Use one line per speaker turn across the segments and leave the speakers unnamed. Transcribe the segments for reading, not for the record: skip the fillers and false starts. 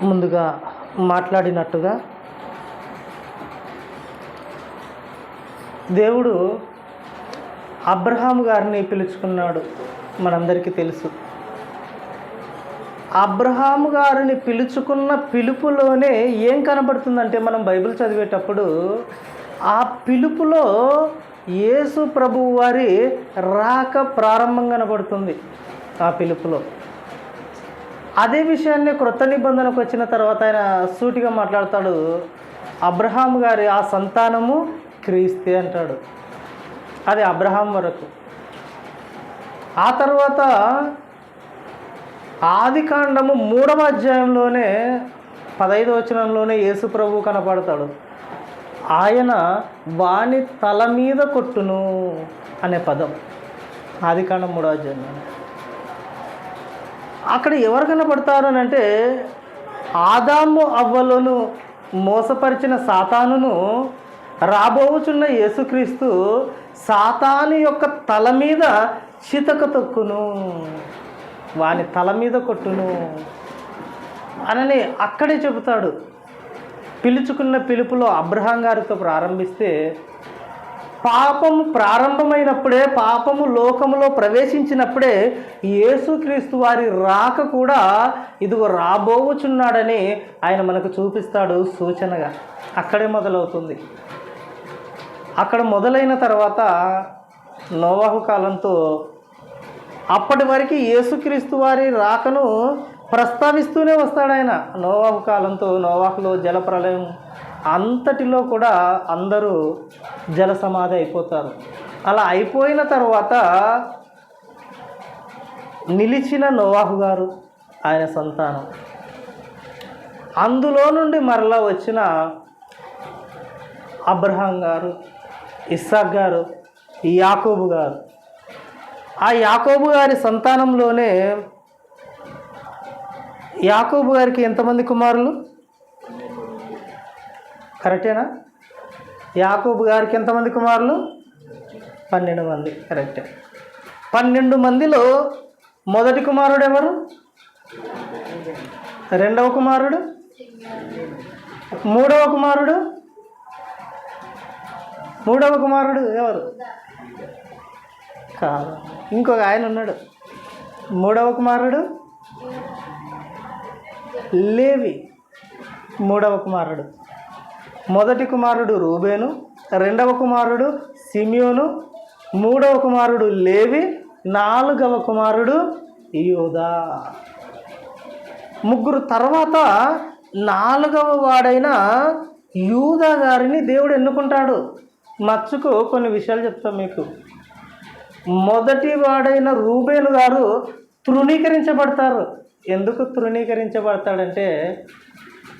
ముందుగా మాట్లాడినట్టుగా దేవుడు అబ్రహాము గారిని పిలుచుకున్నాడు. మనందరికీ తెలుసు. అబ్రహాము గారిని పిలుచుకున్న పిలుపులోనే ఏం కనబడుతుందంటే, మనం బైబిల్ చదివేటప్పుడు ఆ పిలుపులో యేసు ప్రభువు వారి రాక ప్రారంభం కనబడుతుంది. ఆ పిలుపులో అదే విషయాన్ని క్రొత్త నిబంధనకు వచ్చిన తర్వాత ఆయన సూటిగా మాట్లాడతాడు. అబ్రహాము గారి ఆ సంతానము క్రీస్తే అంటాడు. అది అబ్రహాం వరకు. ఆ తర్వాత ఆదికాండము 3వ అధ్యాయంలోనే 15వ వచనంలోనే యేసు ప్రభువు కనపడతాడు. ఆయన వాని తల మీద కొట్టును అనే పదం ఆదికాండం 3వ అధ్యాయంలో. అక్కడ ఎవరు కనపడతారు అని అంటే, ఆదాము అవ్వలను మోసపరిచిన సాతానును రాబోచున్న యేసుక్రీస్తు సాతాను యొక్క తల మీద చితక తొక్కును, వాని తల మీద కొట్టును అని అక్కడే చెబుతాడు. పిలుచుకున్న పిలుపులో అబ్రహాం గారితో ప్రారంభిస్తే, పాపము ప్రారంభమైనప్పుడే, పాపము లోకములో ప్రవేశించినప్పుడే యేసుక్రీస్తు వారి రాక కూడా ఇదిగో రాబోచున్నాడని ఆయన మనకు చూపిస్తాడు సూచనగా. అక్కడే మొదలవుతుంది. అక్కడ మొదలైన తర్వాత నోవాహు కాలంతో అప్పటి వరకు యేసుక్రీస్తు వారి రాకను ప్రస్తావిస్తూనే వస్తాడు ఆయన. నోవాహు కాలంతో, నోవాహులో జలప్రలయం అంతటిలో కూడా అందరూ జల సమాధి అయిపోతారు. అలా అయిపోయిన తర్వాత నిలిచిన నోవాహు గారు, ఆయన సంతానం, అందులో నుండి మరలా వచ్చిన అబ్రహాం గారు, ఇస్సాక్ గారు, యాకోబు గారు. ఆ యాకోబు గారి సంతానంలోనే యాకోబు గారికి ఎంతమంది కుమారులు? కరెక్టేనా? యాకోబు గారికి ఎంతమంది కుమారులు? 12 మంది. కరెక్టే. 12 మందిలో మొదటి కుమారుడు ఎవరు? రెండవ కుమారుడు? మూడవ కుమారుడు? మూడవ కుమారుడు ఎవరు? కాదు, ఇంకొక ఆయన ఉన్నాడు. మూడవ కుమారుడు లేవి. మూడవ కుమారుడు. మొదటి కుమారుడు రూబేను, రెండవ కుమారుడు సిమియోను, మూడవ కుమారుడు లేవి, 4వ కుమారుడు యూదా. ముగ్గురు తర్వాత 4వ వాడైన యూదా గారిని దేవుడు ఎన్నుకుంటాడు. మచ్చుకు కొన్ని విషయాలు చెప్తాం మీకు. మొదటి వాడైన రూబేను గారు తృణీకరించబడతారు. ఎందుకు తృణీకరించబడతాడంటే,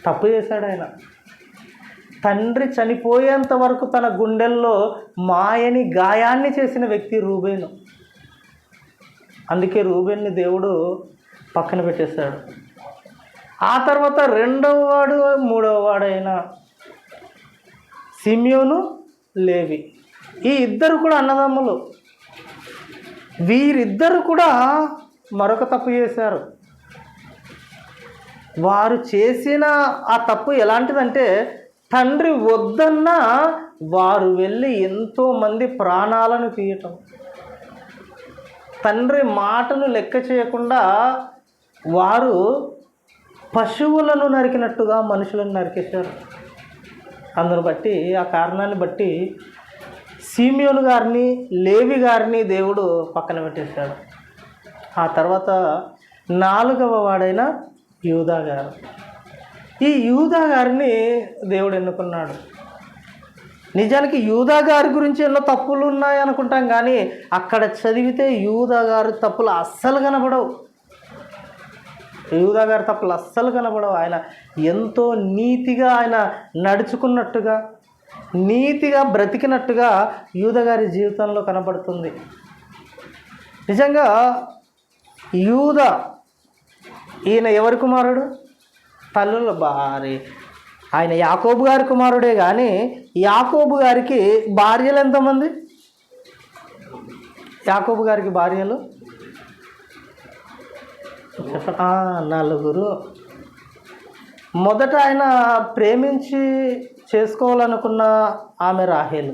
తప్పు చేశాడు ఆయన. తండ్రి చనిపోయేంత వరకు తన గుండెల్లో మాయని గాయాన్ని చేసిన వ్యక్తి రూబేను. అందుకే రూబేన్ని దేవుడు పక్కన పెట్టేశాడు. ఆ తర్వాత 2వ వాడు, 3వ వాడైన సిమియోను, లేవి, ఈ ఇద్దరు కూడా అన్నదమ్ములు. వీరిద్దరు కూడా మరొక తప్పు చేశారు. వారు చేసిన ఆ తప్పు ఎలాంటిదంటే, తండ్రి వద్దన్నా వారు వెళ్ళి ఎంతోమంది ప్రాణాలను తీయటం, తండ్రి మాటను లెక్క చేయకుండా వారు పశువులను నరికినట్టుగా మనుషులను నరికేశారు. అందును బట్టి, ఆ కారణాన్ని బట్టి సిమియోను గారిని, లేవి గారిని దేవుడు పక్కన పెట్టేశాడు. ఆ తర్వాత 4వ వాడైన యూదా గారు. ఈ యూదా గారిని దేవుడు ఎన్నుకున్నాడు. నిజానికి యూదా గారి గురించి ఎన్నో తప్పులు ఉన్నాయి అనుకుంటాం, కానీ అక్కడ చదివితే యూదా గారి తప్పులు అస్సలు కనబడవు. యూదా గారి తప్పులు అస్సలు కనబడవు. ఆయన ఎంతో నీతిగా ఆయన నడుచుకున్నట్టుగా, నీతిగా బ్రతికినట్టుగా యూదా గారి జీవితంలో కనబడుతుంది. నిజంగా యూదా ఈయన ఎవరి కుమారుడు? తల్లుల భార్య. ఆయన యాకోబు గారి కుమారుడే, కానీ యాకోబు గారికి భార్యలు ఎంతమంది? యాకోబు గారికి భార్యలు చెప్పండి. 4. మొదట ఆయన ప్రేమించి చేసుకోవాలనుకున్న ఆమె రాహేలు,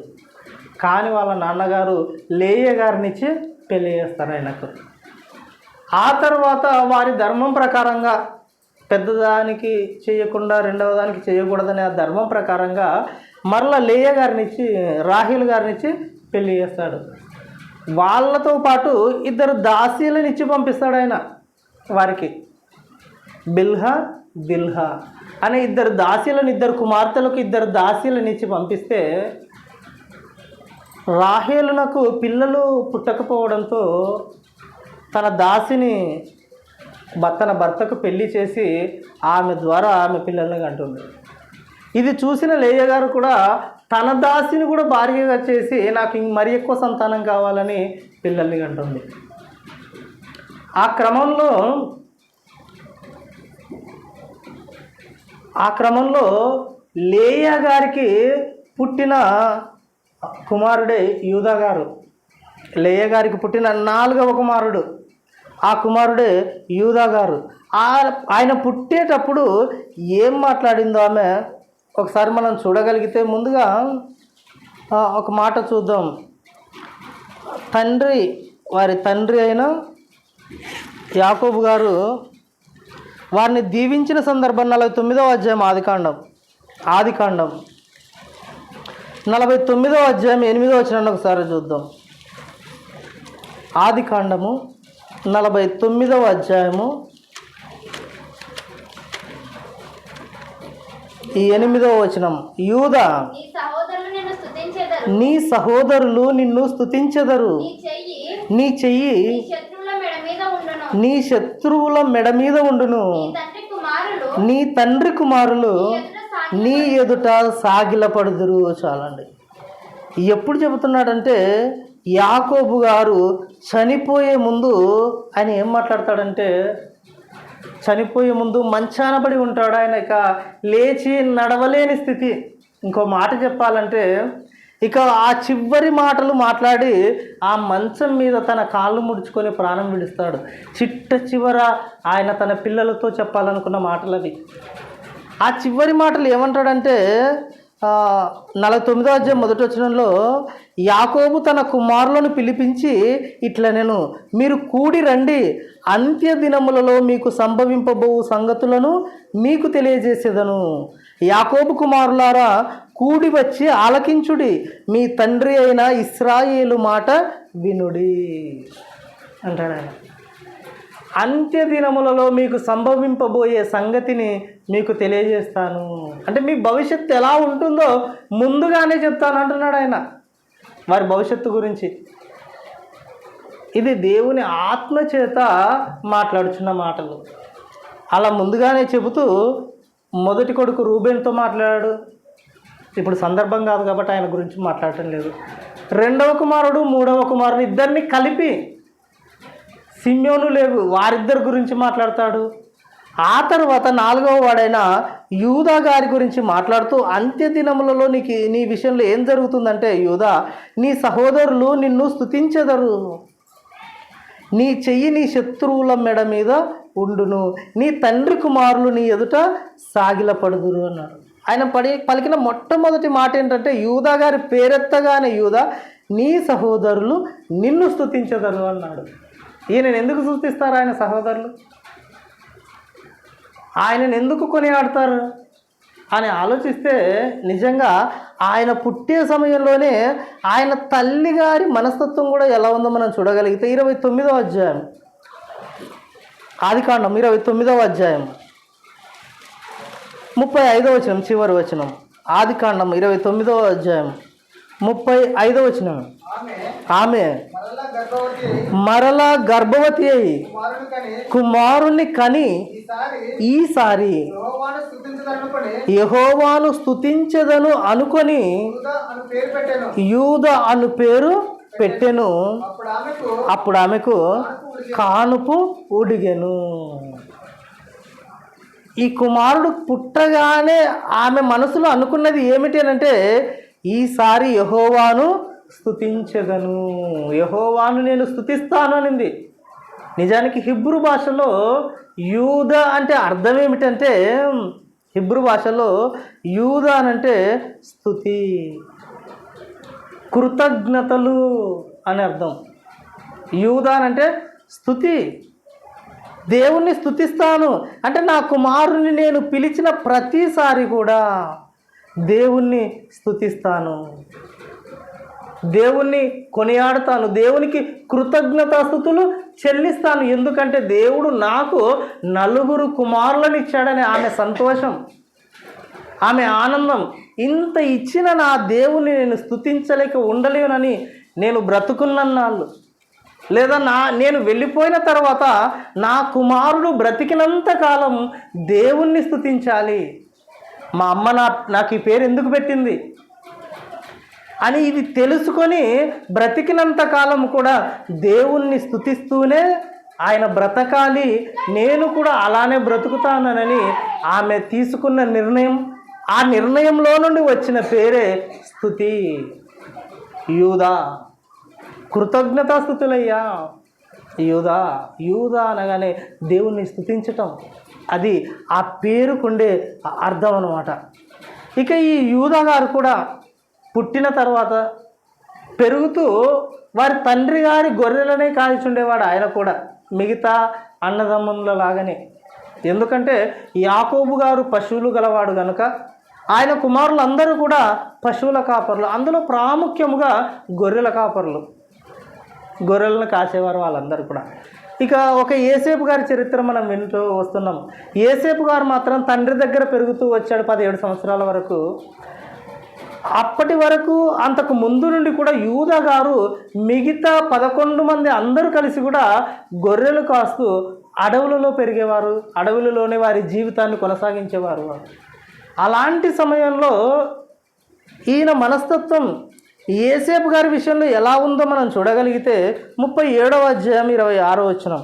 కానీ వాళ్ళ నాన్నగారు లేయ గారినిచ్చి పెళ్లి చేస్తారు ఆయనకు. ఆ తర్వాత వారి ధర్మం ప్రకారంగా పెద్దదానికి చేయకుండా రెండవ దానికి చేయకూడదనే ఆ ధర్మం ప్రకారంగా మరలా లేయ గారినిచ్చి రాహేలు గారినిచ్చి పెళ్లి చేస్తాడు. వాళ్ళతో పాటు 2 దాసీలను ఇచ్చి పంపిస్తాడు ఆయన వారికి. బిల్హా బిల్హా అనే 2 దాసీలను, 2 కుమార్తెలకు 2 దాసీలను ఇచ్చి పంపిస్తే రాహేలునకు పిల్లలు పుట్టకపోవడంతో తన దాసిని తన భర్తకు పెళ్లి చేసి ఆమె ద్వారా ఆమె పిల్లల్ని కంటుంది. ఇది చూసిన లేయ గారు కూడా తన దాసిని కూడా భార్యగా చేసి నాకు మరి ఎక్కువ సంతానం కావాలని పిల్లల్ని కంటుంది. ఆ క్రమంలో లేయ గారికి పుట్టిన కుమారుడే యూదా గారు. లేయ గారికి పుట్టిన 4వ కుమారుడు, ఆ కుమారుడే యూదా గారు. ఆయన పుట్టేటప్పుడు ఏం మాట్లాడిందో ఆమె ఒకసారి మనం చూడగలిగితే ముందుగా ఒక మాట చూద్దాం. వారి తండ్రి అయిన యాకోబు గారు వారిని దీవించిన సందర్భం 49వ అధ్యాయం ఆదికాండం 49వ అధ్యాయం 8వ వచనాన్ని ఒకసారి చూద్దాం. ఆదికాండము 49వ అధ్యాయము 8వ వచనం. యూదా, నీ సహోదరులు నిన్ను స్తుతించెదరు, నీ చెయ్యి నీ శత్రువుల మెడ మీద ఉండును, నీ తండ్రి కుమారులు నీ ఎదుట సాగిలపడుదురు. చాలండి. ఎప్పుడు చెబుతున్నాడంటే యాకోబు గారు చనిపోయే ముందు ఆయన ఏం మాట్లాడతాడంటే, చనిపోయే ముందు మంచానబడి ఉంటాడు. ఆయన ఇక లేచి నడవలేని స్థితి. ఇంకో మాట చెప్పాలంటే ఇక ఆ చివరి మాటలు మాట్లాడి ఆ మంచం మీద తన కాళ్ళు ముడుచుకొని ప్రాణం విడుస్తాడు. చివర ఆయన తన పిల్లలతో చెప్పాలనుకున్న మాటలు అవి. ఆ చివరి మాటలు ఏమంటాడంటే 49వ అధ్యాయం 1వ వచనంలో యాకోబు తన కుమారులను పిలిపించి ఇట్లా నేను మీరు కూడి రండి, అంత్య దినములలో మీకు సంభవింపబో సంగతులను మీకు తెలియజేసేదను. యాకోబు కుమారులారా కూడి వచ్చి ఆలకించుడి, మీ తండ్రి అయిన ఇశ్రాయేలు మాట వినుడి అంటాడు ఆయన. అంత్య దినములలో మీకు సంభవింపబోయే సంగతిని మీకు తెలియజేస్తాను అంటే మీ భవిష్యత్తు ఎలా ఉంటుందో ముందుగానే చెప్తాను అంటున్నాడు ఆయన వారి భవిష్యత్తు గురించి. ఇది దేవుని ఆత్మ చేత మాట్లాడుచున్న మాటలు. అలా ముందుగానే చెబుతూ మొదటి కొడుకు రూబేన్తో మాట్లాడాడు. ఇప్పుడు సందర్భం కాదు కాబట్టి ఆయన గురించి మాట్లాడటం లేదు. 2వ కుమారుడు 3వ కుమారుడు ఇద్దరిని కలిపి సిమ్యోను లేవు వారిద్దరి గురించి మాట్లాడతాడు. ఆ తర్వాత 4వ వాడైన యూదా గారి గురించి మాట్లాడుతూ అంత్య దినములలో నీ విషయంలో ఏం జరుగుతుందంటే, యూదా నీ సహోదరులు నిన్ను స్తుతించెదరు, నీ చెయ్యి నీ శత్రువుల మెడ మీద ఉండును, నీ తండ్రి కుమారులు నీ ఎదుట సాగిలపడుదురు అన్నాడు. ఆయన పలికిన మొట్టమొదటి మాట ఏంటంటే, యూదా గారి పేరెత్తగానే యూదా నీ సహోదరులు నిన్ను స్తుతించెదరు అన్నాడు. ఈయనను ఎందుకు స్తుతిస్తారు ఆయన సహోదరులు? ఆయనను ఎందుకు కొనియాడతారు అని ఆలోచిస్తే నిజంగా ఆయన పుట్టే సమయంలోనే ఆయన తల్లిగారి మనస్తత్వం కూడా ఎలా ఉందో మనం చూడగలిగితే 29వ అధ్యాయం ఆదికాండం 29వ అధ్యాయం 35వ వచనం చివరి వచనం. ఆదికాండం 29వ అధ్యాయం 35వ వచనం. ఆమె మరలా గర్భవతి అయి కుమారుని కని ఈసారి యెహోవాను స్తుతించెదను అనుకొని యూదా అను పేరు పెట్టెను. అప్పుడు ఆమెకు కానుపు ఉడిగెను. ఈ కుమారుడు పుట్టగానే ఆమె మనసులో అనుకున్నది ఏమిటి అంటే, ఈసారి యెహోవాను స్తుతించెదను, యెహోవాను నేను స్తుతిస్తాను అనింది. నిజానికి హిబ్రూ భాషలో యూదా అంటే అర్థం ఏమిటంటే హిబ్రూ భాషలో యూదా అనంటే స్తుతి, కృతజ్ఞతలు అని అర్థం. యూదా అంటే స్తుతి, దేవుణ్ణి స్తుతిస్తాను అంటే నా కుమారుని నేను పిలిచిన ప్రతిసారి కూడా దేవుణ్ణి స్తుతిస్తాను, దేవుణ్ణి కొనియాడతాను, దేవునికి కృతజ్ఞతాస్తుతులు చెల్లిస్తాను. ఎందుకంటే దేవుడు నాకు 4 కుమారులను ఇచ్చాడని ఆమె సంతోషం, ఆమె ఆనందం. ఇంత ఇచ్చిన నా దేవుణ్ణి నేను స్తుతించలేక ఉండలేనని నేను బ్రతుకున్నన్నాళ్ళు, లేదా నేను వెళ్ళిపోయిన తర్వాత నా కుమారుడు బ్రతికినంత కాలం దేవుణ్ణి స్తుతించాలి. మా అమ్మ నాకు ఈ పేరు ఎందుకు పెట్టింది అని ఇది తెలుసుకొని బ్రతికినంత కాలం కూడా దేవుణ్ణి స్తుతిస్తూనే ఆయన బ్రతకాలి, నేను కూడా అలానే బ్రతుకుతానని ఆమె తీసుకున్న నిర్ణయం, ఆ నిర్ణయంలో నుండి వచ్చిన పేరే స్తుతి. యూదా, కృతజ్ఞతాస్తుతులయ్యా. యూదా, యూదా అనగానే దేవుణ్ణి స్తుతించటం, అది ఆ పేరుకుండే అర్థం అన్నమాట. ఇక ఈ యూదా గారు కూడా పుట్టిన తర్వాత పెరుగుతూ వారి తండ్రి గారి గొర్రెలనే కాల్చుండేవాడు ఆయన కూడా, మిగతా అన్నదమ్ముల లాగానే. ఎందుకంటే యాకోబు గారు పశువులు గలవాడు కనుక ఆయన కుమారులందరూ కూడా పశువుల కాపరులు, అందులో ప్రాముఖ్యముగా గొర్రెల కాపరులు, గొర్రెలను కాసేవారు వాళ్ళందరూ కూడా. ఇక ఒక యేసేపు గారి చరిత్ర మనం వింటూ వస్తున్నాం. యేసేపు గారు మాత్రం తండ్రి దగ్గర పెరుగుతూ వచ్చాడు 17 సంవత్సరాల వరకు. అప్పటి వరకు అంతకు ముందు నుండి కూడా యూదా గారు మిగతా 11 మంది అందరూ కలిసి కూడా గొర్రెలు కాస్తూ అడవులలో పెరిగేవారు, అడవులలోనే వారి జీవితాన్ని కొనసాగించేవారు. అలాంటి సమయంలో ఈయన మనస్తత్వం యేసేపు గారి విషయంలో ఎలా ఉందో మనం చూడగలిగితే 37వ అధ్యాయం 26వ వచనం,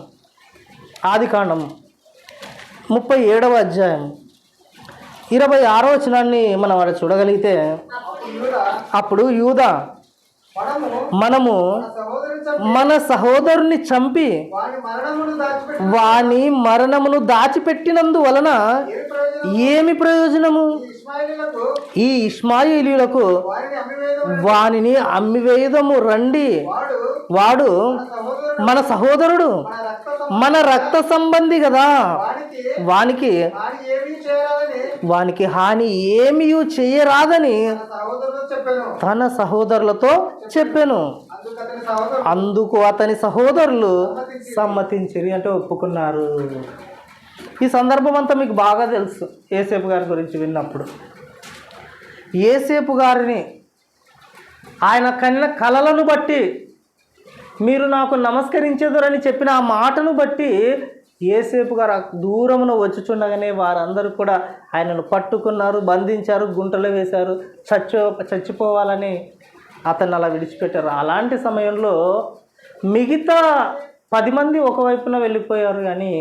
ఆదికాండం 37వ అధ్యాయం 26వ వచనాన్ని మనం అక్కడ చూడగలిగితే, అప్పుడు యూదా మనము మన సహోదరుని చంపి వాని మరణమును దాచిపెట్టినందువలన ఏమి ప్రయోజనము? ఈ ఇష్మాయేలీయులకు వానిని అమ్మివేయదము రండి, వాడు మన సహోదరుడు, మన రక్త సంబంధి కదా, వానికి హాని ఏమీ చేయరాదని తన సహోదరులతో చెప్పాను. అందుకు అతని సహోదరులు సమ్మతించిరి, అంటే ఒప్పుకున్నారు. ఈ సందర్భం అంతా మీకు బాగా తెలుసు. యేసేపు గారి గురించి విన్నప్పుడు యేసేపు గారిని ఆయన కన్న కలలను బట్టి, మీరు నాకు నమస్కరించెదరని చెప్పిన ఆ మాటను బట్టి యేసేపు గారు దూరమున వచ్చుచుండగానే వారందరూ కూడా ఆయనను పట్టుకున్నారు, బంధించారు, గుంటలో వేశారు, చచ్చిపోవాలని అతన్ని అలా విడిచిపెట్టారు. అలాంటి సమయంలో మిగతా 10 మంది ఒకవైపున వెళ్ళిపోయారు, కానీ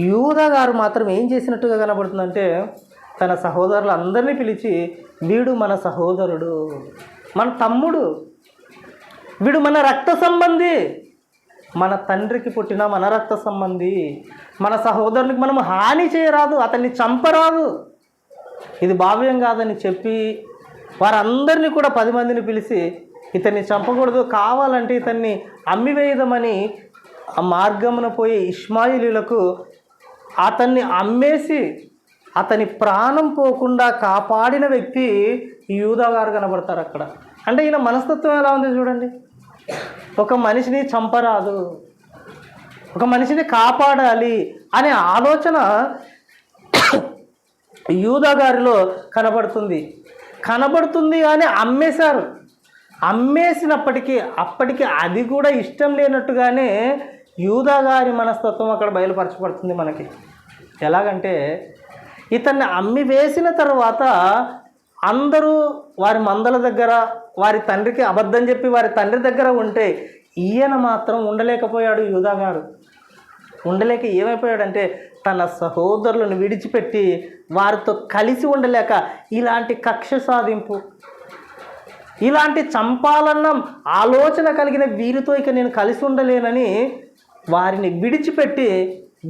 యూదా గారు మాత్రం ఏం చేసినట్టుగా కనబడుతుందంటే తన సహోదరులందరినీ పిలిచి, వీడు మన సహోదరుడు, మన తమ్ముడు, వీడు మన రక్త సంబంధి, మన తండ్రికి పుట్టిన మన రక్త సంబంధి, మన సహోదరునికి మనం హాని చేయరాదు, అతన్ని చంపరాదు, ఇది భావ్యం కాదని చెప్పి వారందరినీ కూడా 10 మందిని పిలిచి ఇతన్ని చంపకూడదు, కావాలంటే ఇతన్ని అమ్మివేయదమని ఆ మార్గమున పోయే ఇష్మాయిలీలకు అతన్ని అమ్మేసి అతని ప్రాణం పోకుండా కాపాడిన వ్యక్తి యూదా గారు కనబడతారు అక్కడ. అంటే ఈయన మనస్తత్వం ఎలా ఉంది చూడండి. ఒక మనిషిని చంపరాదు, ఒక మనిషిని కాపాడాలి అనే ఆలోచన యూదా గారిలో కనబడుతుంది కానీ అమ్మేశారు. అమ్మేసినప్పటికీ అప్పటికి అది కూడా ఇష్టం లేనట్టుగానే యూదా గారి మనస్తత్వం అక్కడ బయలుపరచబడుతుంది మనకి. ఎలాగంటే ఇతన్ని అమ్మి వేసిన తర్వాత అందరూ వారి మందల దగ్గర వారి తండ్రికి అబద్ధం చెప్పి వారి తండ్రి దగ్గర ఉంటే ఈయన మాత్రం ఉండలేకపోయాడు. యూదా గారు ఉండలేక ఏమైపోయాడంటే తన సహోదరులను విడిచిపెట్టి వారితో కలిసి ఉండలేక ఇలాంటి కక్ష సాధింపు, ఇలాంటి చంపాలన్న ఆలోచన కలిగిన వీరితో ఇక నేను కలిసి ఉండలేనని వారిని విడిచిపెట్టి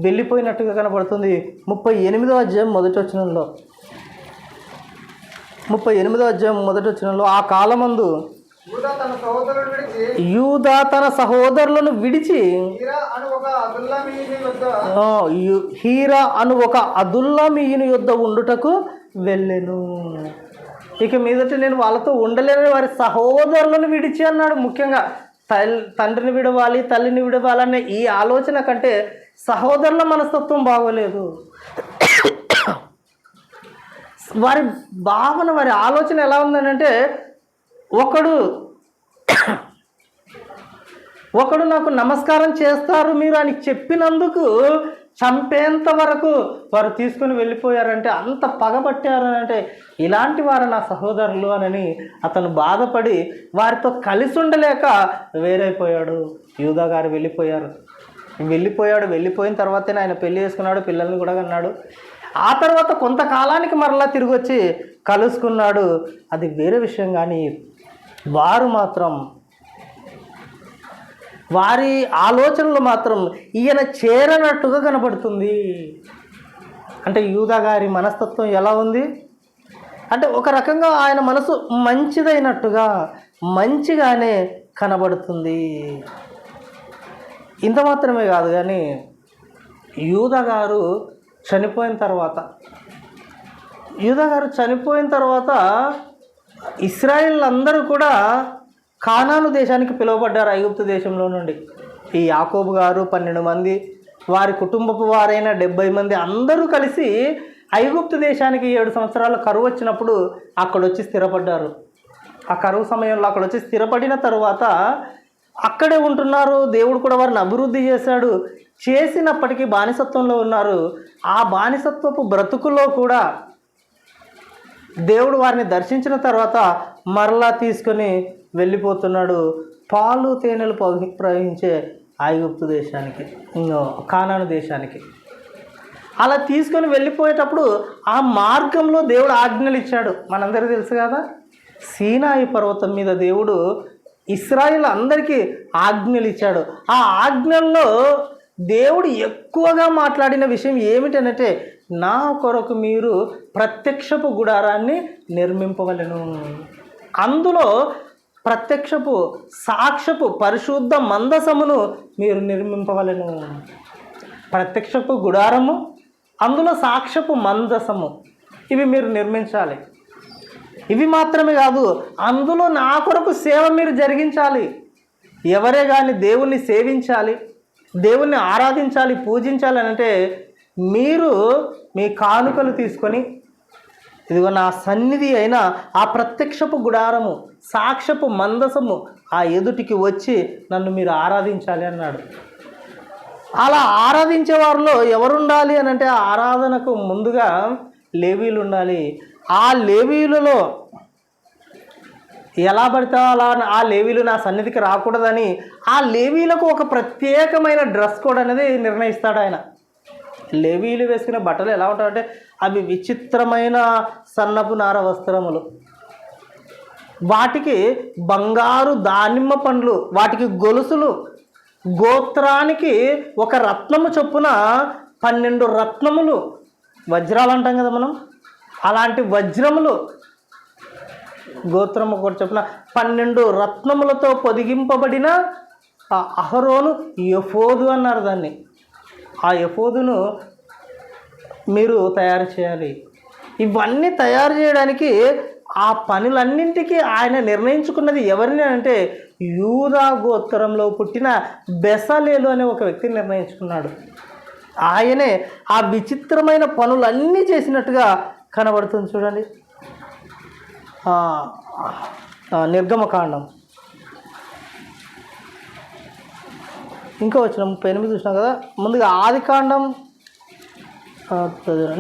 వెళ్ళిపోయినట్టుగా కనబడుతుంది. 38వ అధ్యాయం 1వ వచనంలో 38వ అధ్యాయం మొదటి వచనంలో, ఆ కాలమందు
యూదా తన సహోదరులను విడిచి
యూదా తన సహోదరులను విడిచి
హీరా అను ఒక అదుల్లామీయుని వద్ద
హీరా అను ఒక అదుల్లామీయుని యొద్ద ఉండుటకు వెళ్ళెను. ఇక మీదట నేను వాళ్ళతో ఉండలేని వారి సహోదరులను విడిచి అన్నాడు. ముఖ్యంగా తండ్రిని విడవాలి, తల్లిని విడవాలనే ఈ ఆలోచన కంటే సహోదరుల మనస్తత్వం బాగోలేదు. వారి భావన, వారి ఆలోచన ఎలా ఉందనంటే, ఒకడు నాకు నమస్కారం చేస్తారు మీరు అని చెప్పినందుకు చంపేంత వరకు వారు తీసుకొని వెళ్ళిపోయారంటే, అంత పగబట్టారనంటే, ఇలాంటి వారు నా సహోదరులు అని అతను బాధపడి వారితో కలిసి ఉండలేక వేరైపోయాడు. యూదా గారు వెళ్ళిపోయిన తర్వాతనే ఆయన పెళ్లి చేసుకున్నాడు, పిల్లల్ని కూడా కన్నాడు. ఆ తర్వాత కొంతకాలానికి మరలా తిరిగి వచ్చి కలుసుకున్నాడు, అది వేరే విషయం. కానీ వారు మాత్రం, వారి ఆలోచనలు మాత్రం ఈయన చేరనట్టుగా కనబడుతుంది. అంటే యూదా గారి మనస్తత్వం ఎలా ఉంది అంటే, ఒక రకంగా ఆయన మనసు మంచిదైనట్టుగా, మంచిగానే కనబడుతుంది. ఇంత మాత్రమే కాదు, కానీ యూదా గారు చనిపోయిన తర్వాత ఇశ్రాయేల్ అందరూ కూడా కానాను దేశానికి పిలువబడ్డారు, ఐగుప్తు దేశంలో నుండి. ఈ యాకోబు గారు 12 మంది, వారి కుటుంబపు వారైన 70 మంది అందరూ కలిసి ఐగుప్తు దేశానికి 7 సంవత్సరాలు కరువు వచ్చినప్పుడు అక్కడొచ్చి స్థిరపడ్డారు. ఆ కరువు సమయంలో అక్కడొచ్చి స్థిరపడిన తర్వాత అక్కడే ఉంటున్నారు. దేవుడు కూడా వారిని అభివృద్ధి చేసినప్పటికీ బానిసత్వంలో ఉన్నారు. ఆ బానిసత్వపు బ్రతుకులో కూడా దేవుడు వారిని దర్శించిన తర్వాత మరలా తీసుకొని వెళ్ళిపోతున్నాడు, పాలు తేనెలు ప్రవహించే ఐగుప్తు దేశానికి, కానాను దేశానికి. అలా తీసుకొని వెళ్ళిపోయేటప్పుడు ఆ మార్గంలో దేవుడు ఆజ్ఞలు ఇచ్చాడు. మనందరికీ తెలుసు కదా, సీనాయి పర్వతం మీద దేవుడు ఇశ్రాయేల్ అందరికీ ఆజ్ఞలు ఇచ్చాడు. ఆ ఆజ్ఞల్లో దేవుడు ఎక్కువగా మాట్లాడిన విషయం ఏమిటనంటే, నా కొరకు మీరు ప్రత్యక్షపు గుడారాన్ని నిర్మింపవలెను. అందులో ప్రత్యక్షపు సాక్ష్యపు పరిశుద్ధ మందసమును మీరు నిర్మింపవలెను. ప్రత్యక్షపు గుడారము, అందులో సాక్ష్యపు మందసము, ఇవి మీరు నిర్మించాలి. ఇవి మాత్రమే కాదు, అందులో నా కొరకు సేవ మీరు జరిగించాలి. ఎవరే కానీ దేవుణ్ణి సేవించాలి, దేవుణ్ణి ఆరాధించాలి, పూజించాలి అంటే మీరు మీ కానుకలు తీసుకొని, ఇదిగో నా సన్నిధి అయిన ఆ ప్రత్యక్షపు గుడారము, సాక్ష్యపు మందసము ఆ ఎదుటికి వచ్చి నన్ను మీరు ఆరాధించాలి అన్నాడు. అలా ఆరాధించే వారిలో ఎవరుండాలి అని అంటే, ఆ ఆరాధనకు ముందుగా లేవీలు ఉండాలి. ఆ లేవీలలో ఎలా పడితే అలా ఆ లేవీలు నా సన్నిధికి రాకూడదని ఆ లేవీలకు ఒక ప్రత్యేకమైన డ్రెస్ కోడ్ అనేది నిర్ణయిస్తాడు ఆయన. లేవీలు వేసుకునే బట్టలు ఎలా ఉంటాయంటే, అవి విచిత్రమైన సన్నపు నార వస్త్రములు, వాటికి బంగారు దానిమ్మ పండ్లు, వాటికి గొలుసులు, గోత్రానికి ఒక రత్నము చొప్పున 12 రత్నములు, వజ్రాలు అంటాం కదా మనం, అలాంటి వజ్రములు, గోత్రం ఒకటి చొప్పున 12 రత్నములతో పొదిగింపబడిన అహరోను ఎఫోదు అన్నారు దాన్ని. ఆ ఎఫోదును మీరు తయారు చేయాలి. ఇవన్నీ తయారు చేయడానికి ఆ పనులన్నింటికీ ఆయన నిర్ణయించుకున్నది ఎవరిని అంటే, యూదా గోత్రంలో పుట్టిన బెసలేలు అనే ఒక వ్యక్తిని నిర్ణయించుకున్నాడు. ఆయనే ఆ విచిత్రమైన పనులన్నీ చేసినట్టుగా కనబడుతుంది. చూడండి, నిర్గమకాండం ఇంకా వచ్చిన 38 చూసినాం కదా. ముందుగా ఆదికాండం,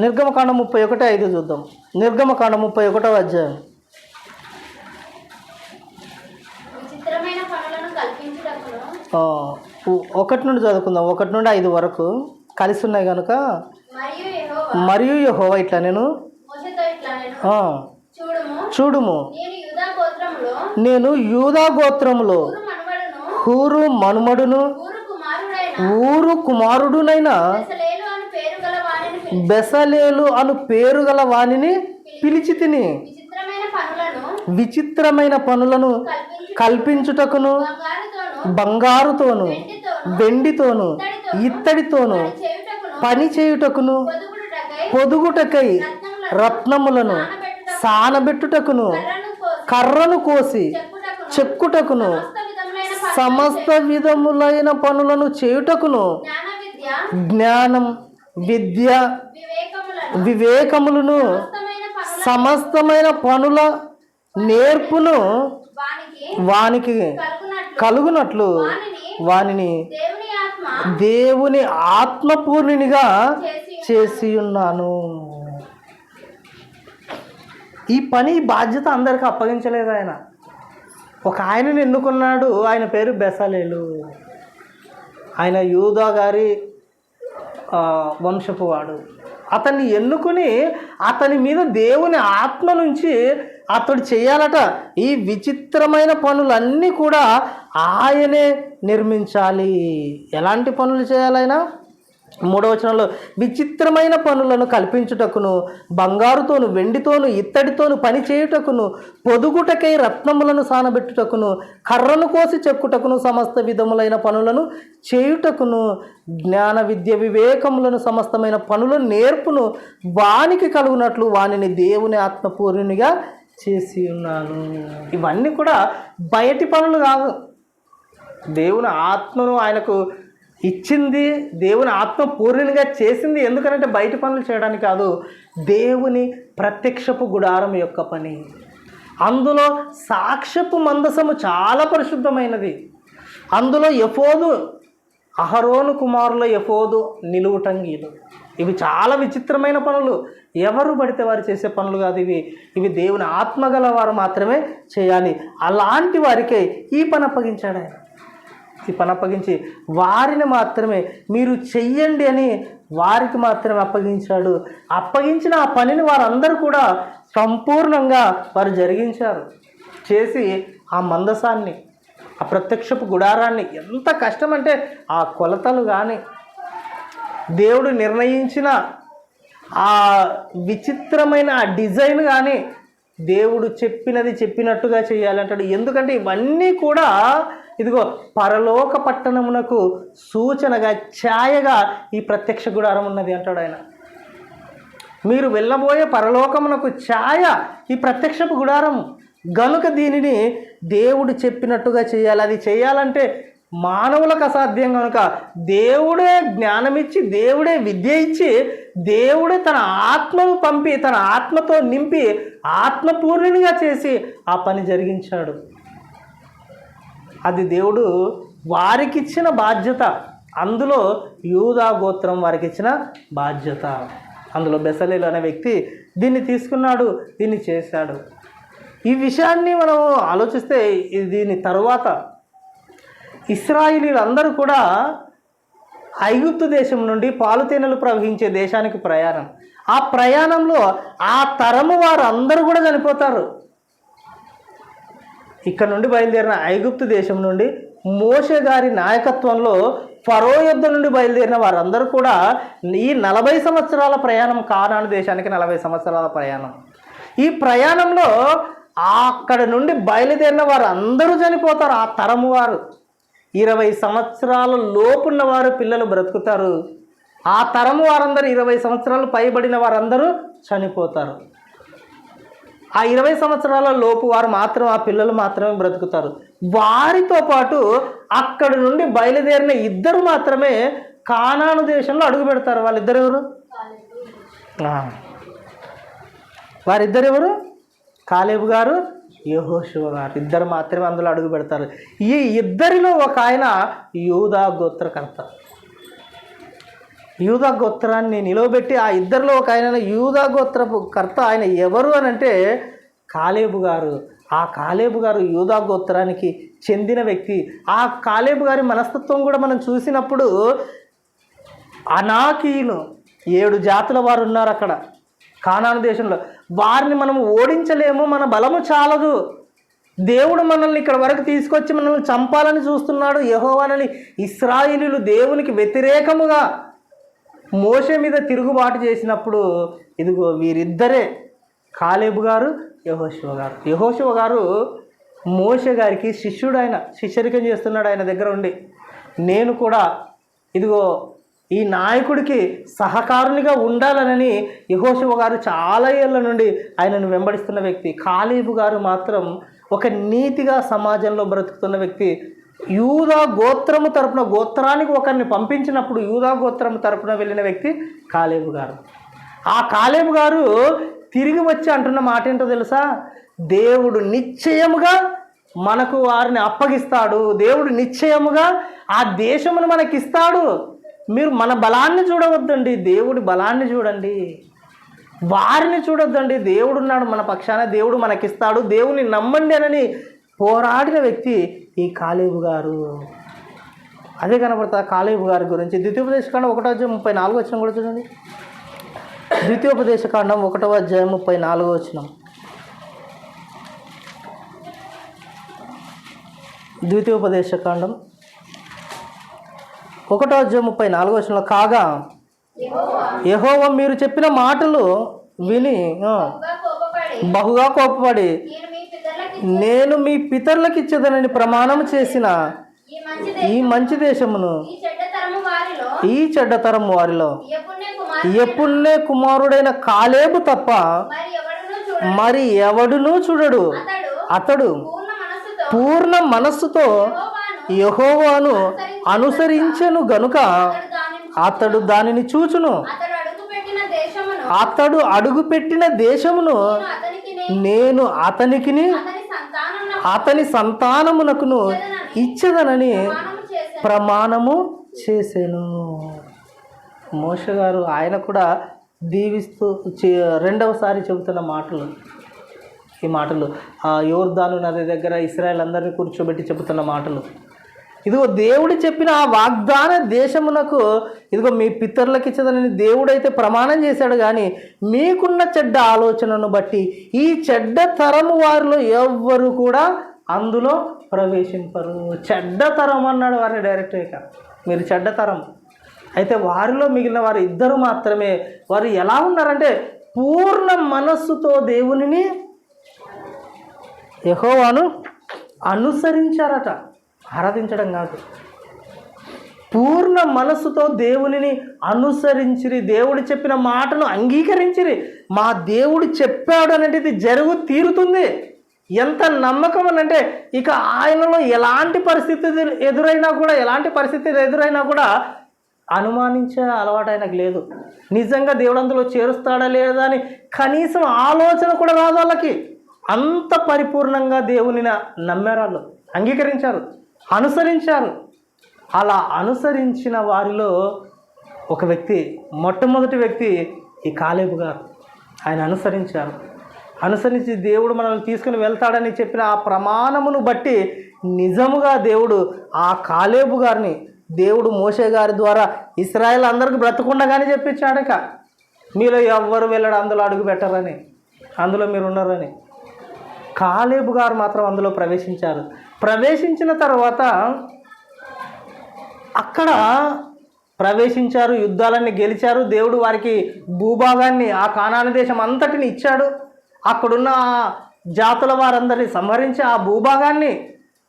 నిర్గమకాండం 31:5 చూద్దాం. నిర్గమకాండం 31వ అధ్యాయం. ఒకటి నుండి చదువుకుందాం, 1 నుండి 5 వరకు కలిసి ఉన్నాయి కనుక. మరియు యెహోవా ఇట్లా నేను చూడుము, నేను యూదా గోత్రములో హూరు మనుమడును ఊరు కుమారుడునైన బెసలేలు అను పేరు గల వానిని పిలిచి తిని. విచిత్రమైన పనులను కల్పించుటకును బంగారుతోను వెండితోను ఇత్తడితోను పని చేయుటకును పొదుగుటకై రత్నములను సానబెట్టుటకును కర్రను కోసి చెక్కుటకును సమస్త విధములైన పనులను చేయుటకును జ్ఞానం విద్య వివేకములను సమస్తమైన పనుల నేర్పును వానికి కలుగునట్లు వానిని దేవుని ఆత్మపూర్ణునిగా చేసి ఉన్నాను. ఈ పని బాధ్యత అందరికి అప్పగించలేదు ఆయన. ఒక ఆయనని ఎన్నుకున్నాడు. ఆయన పేరు బెసలేలు. ఆయన యూదా గారి వంశపు వాడు. అతన్ని ఎన్నుకుని అతని మీద దేవుని ఆత్మ నుంచి అతడు చేయాలట. ఈ విచిత్రమైన పనులన్నీ కూడా ఆయనే నిర్మించాలి. ఎలాంటి పనులు చేయాలైనా? 3వ వచనంలో విచిత్రమైన పనులను కల్పించుటకును బంగారుతోను వెండితోను ఇత్తడితోను పని చేయుటకును పొదుగుటకై రత్నములను సానబెట్టుటకును కర్రను కోసి చెక్కుటకును సమస్త విధములైన పనులను చేయుటకును జ్ఞాన విద్య వివేకములను సమస్తమైన పనులను నేర్పును వానికి కలుగునట్లు వానిని దేవుని ఆత్మపూర్ణునిగా చేసి ఉన్నాను. ఇవన్నీ కూడా బయటి పనులు కాదు. దేవుని ఆత్మను ఆయనకు ఇచ్చింది, దేవుని ఆత్మ పూర్ణంగా చేసింది. ఎందుకంటే బయట పనులు చేయడానికి కాదు, దేవుని ప్రత్యక్షపు గుడారం యొక్క పని. అందులో సాక్ష్యపు మందసము చాలా పరిశుద్ధమైనది. అందులో ఎఫోదు, అహరోను కుమారుల ఎఫోదు, నిలువుటంగీలు, ఇవి చాలా విచిత్రమైన పనులు. ఎవరు పడితే వారు చేసే పనులు కాదు ఇవి. ఇవి దేవుని ఆత్మగల వారు మాత్రమే చేయాలి. అలాంటి వారికే ఈ పని అప్పగించాడు ఆయన. ఈ పని అప్పగించి వారిని మాత్రమే మీరు చెయ్యండి అని వారికి మాత్రమే అప్పగించాడు. అప్పగించిన ఆ పనిని వారందరూ కూడా సంపూర్ణంగా వారు జరిగించారు. చేసి ఆ మందసాన్ని, ఆ ప్రత్యక్షపు గుడారాన్ని, ఎంత కష్టం అంటే ఆ కొలతలు కానీ, దేవుడు నిర్ణయించిన ఆ విచిత్రమైన ఆ డిజైన్ కానీ, దేవుడు చెప్పినది చెప్పినట్టుగా చేయాలంటాడు. ఎందుకంటే ఇవన్నీ కూడా ఇదిగో పరలోక పట్టణమునకు సూచనగా, ఛాయగా ఈ ప్రత్యక్ష గుడారం ఉన్నది అంటాడు ఆయన. మీరు వెళ్ళబోయే పరలోకమునకు ఛాయ ఈ ప్రత్యక్షపు గుడారం గనుక దీనిని దేవుడు చెప్పినట్టుగా చేయాలి. అది చేయాలంటే మానవులకు అసాధ్యం కనుక దేవుడే జ్ఞానమిచ్చి, దేవుడే విద్య ఇచ్చి, దేవుడే తన ఆత్మను పంపి, తన ఆత్మతో నింపి ఆత్మపూర్ణునిగా చేసి ఆ పని జరిగించాడు. అది దేవుడు వారికిచ్చిన బాధ్యత. అందులో యూదా గోత్రం వారికి ఇచ్చిన బాధ్యత. అందులో బెసలేలు అనే వ్యక్తి దీన్ని తీసుకున్నాడు, దీన్ని చేశాడు. ఈ విషయాన్ని మనం ఆలోచిస్తే దీని తరువాత ఇశ్రాయేలీలందరూ కూడా ఐగుప్తు దేశం నుండి పాలుతేనెలు ప్రవహించే దేశానికి ప్రయాణం. ఆ ప్రయాణంలో ఆ తరము వారు అందరూ కూడా చనిపోతారు. ఇక్కడ నుండి బయలుదేరిన ఐగుప్తు దేశం నుండి మోషే గారి నాయకత్వంలో ఫరో యుద్ధ నుండి బయలుదేరిన వారందరూ కూడా ఈ 40 సంవత్సరాల ప్రయాణం, కానాను దేశానికి 40 సంవత్సరాల ప్రయాణం. ఈ ప్రయాణంలో అక్కడ నుండి బయలుదేరిన వారు అందరూ చనిపోతారు. ఆ తరము వారు 20 సంవత్సరాల లోపున్న వారు పిల్లలు బ్రతుకుతారు. ఆ తరము వారందరూ 20 సంవత్సరాలు పైబడిన వారందరూ చనిపోతారు. ఆ 20 సంవత్సరాల లోపు వారు మాత్రం, ఆ పిల్లలు మాత్రమే బ్రతుకుతారు. వారితో పాటు అక్కడి నుండి బయలుదేరిన ఇద్దరు మాత్రమే కానాను దేశంలో అడుగు పెడతారు. వాళ్ళిద్దరు ఎవరు? వారిద్దరు ఎవరు? కాలేబు గారు, యెహోషువ గారు. ఇద్దరు మాత్రమే అందులో అడుగు పెడతారు. ఈ ఇద్దరిలో ఒక ఆయన యూదా గోత్రకర్త. యూదా గోత్రాన్ని నిలవబెట్టి ఆ ఇద్దరిలో ఒక ఆయన యూదా గోత్రపు కర్త. ఆయన ఎవరు అని అంటే కాలేబు గారు. ఆ కాలేబు గారు యూదా గోత్రానికి చెందిన వ్యక్తి. ఆ కాలేబు గారి మనస్తత్వం కూడా మనం చూసినప్పుడు, అనాకీయులు 7 జాతుల వారు ఉన్నారు అక్కడ కానాను దేశంలో. వారిని మనము ఓడించలేము, మన బలము చాలదు, దేవుడు మనల్ని ఇక్కడ వరకు తీసుకొచ్చి మనల్ని చంపాలని చూస్తున్నాడు యెహోవానని ఇశ్రాయేలీయులు దేవునికి వ్యతిరేకముగా మోషే మీద తిరుగుబాటు చేసినప్పుడు, ఇదిగో వీరిద్దరే కాలేబు గారు, యెహోషువ గారు. యెహోషువ గారు మోషే గారికి శిష్యుడు, ఆయన శిష్యరికం చేస్తున్నాడు ఆయన దగ్గర ఉండి. నేను కూడా ఇదిగో ఈ నాయకుడికి సహకారునిగా ఉండాలనని యెహోషువ గారు చాలా ఏళ్ళ నుండి ఆయనను వెంబడిస్తున్న వ్యక్తి. కాలేబు గారు మాత్రం ఒక నీతిగా సమాజంలో బ్రతుకుతున్న వ్యక్తి. యూదా గోత్రము తరపున, గోత్రానికి ఒకరిని పంపించినప్పుడు యూదా గోత్రము తరపున వెళ్ళిన వ్యక్తి కాలేబు గారు. ఆ కాలేబు గారు తిరిగి వచ్చి అంటున్న మాట ఏంటో తెలుసా? దేవుడు నిశ్చయముగా మనకు వారిని అప్పగిస్తాడు, దేవుడు నిశ్చయముగా ఆ దేశమును మనకిస్తాడు. మీరు మన బలాన్ని చూడవద్దండి, దేవుడి బలాన్ని చూడండి. వారిని చూడొద్దండి, దేవుడు ఉన్నాడు మన పక్షాన, దేవుడు మనకిస్తాడు, దేవుని నమ్మండి అని పోరాడిన వ్యక్తి ఈ కాలేబు గారు. అదే కనబడతా కాలేబు గారి గురించి. ద్వితీయోపదేశకాండం 1:34 కూడా చూడండి. ద్వితీయోపదేశకాండం 1:34. ద్వితీయోపదేశకాండం 1:34 కాగా యెహోవా మీరు చెప్పిన మాటలు విని బహుగా కోపపడి నేను మీ పితరులకు ఇచ్చేదనని ప్రమాణం చేసిన ఈ మంచి దేశమును ఈ చెడ్డతరం వారిలో యెఫున్నె కుమారుడైన కాలేబు తప్ప మరి ఎవడునూ చూడడు. అతడు పూర్ణ మనస్సుతో యెహోవాను అనుసరించెను గనుక అతడు దానిని చూచును. అతడు అడుగుపెట్టిన దేశమును నేను అతనికిని అతని సంతానమునకును ఇచ్చదనని ప్రమాణము చేశాను. మోషే గారు ఆయన కూడా దీవిస్తూ రెండవసారి చెబుతున్న మాటలు ఈ మాటలు. ఆ యోర్దాను నది దగ్గర ఇశ్రాయేల్ అందరినీ కూర్చోబెట్టి చెబుతున్న మాటలు. ఇదిగో దేవుడు చెప్పిన ఆ వాగ్దాన దేశమునకు ఇదిగో మీ పితరులకు ఇచ్చదని దేవుడైతే ప్రమాణం చేశాడు, కానీ మీకున్న చెడ్డ ఆలోచనను బట్టి ఈ చెడ్డ తరము వారిలో ఎవ్వరు కూడా అందులో ప్రవేశింపరు. చెడ్డ తరం అన్నాడు వారిని డైరెక్ట్గా, మీరు చెడ్డ తరం. అయితే వారిలో మిగిలిన వారు ఇద్దరు మాత్రమే. వారు ఎలా ఉన్నారంటే పూర్ణ మనస్సుతో దేవునిని యెహోవాను అనుసరించారట. ఆరాధించడం కాదు, పూర్ణ మనస్సుతో దేవునిని అనుసరించిరి, దేవుడు చెప్పిన మాటను అంగీకరించిరి. మా దేవుడు చెప్పాడు అనేది జరుగు తీరుతుంది. ఎంత నమ్మకం అనంటే ఇక ఆయనలో ఎలాంటి పరిస్థితి ఎదురైనా కూడా అనుమానించే అలవాటు ఆయనకు లేదు. నిజంగా దేవుడు అందులో చేరుస్తాడా లేదా అని కనీసం ఆలోచన కూడా రాదు వాళ్ళకి. అంత పరిపూర్ణంగా దేవుని నమ్మారు, వాళ్ళు అంగీకరించారు, అనుసరించారు. అలా అనుసరించిన వారిలో ఒక వ్యక్తి, మొట్టమొదటి వ్యక్తి ఈ కాలేబు గారు. ఆయన అనుసరించి దేవుడు మనల్ని తీసుకుని వెళ్తాడని చెప్పిన ఆ ప్రమాణమును బట్టి నిజముగా దేవుడు ఆ కాలేబు గారిని దేవుడు మోషే గారి ద్వారా ఇశ్రాయేల్ అందరికి బ్రతకుండగానే చెప్పించాడక, మీలో ఎవ్వరు వెళ్ళడు అందులో అడుగు పెట్టరని, అందులో మీరు ఉన్నారని. కాలేబు గారు మాత్రం అందులో ప్రవేశించారు. ప్రవేశించిన తర్వాత అక్కడ ప్రవేశించారు, యుద్ధాలన్నీ గెలిచారు. దేవుడు వారికి భూభాగాన్ని, ఆ కానాను దేశం అంతటిని ఇచ్చాడు. అక్కడున్న జాతుల వారందరినీ సంహరించి ఆ భూభాగాన్ని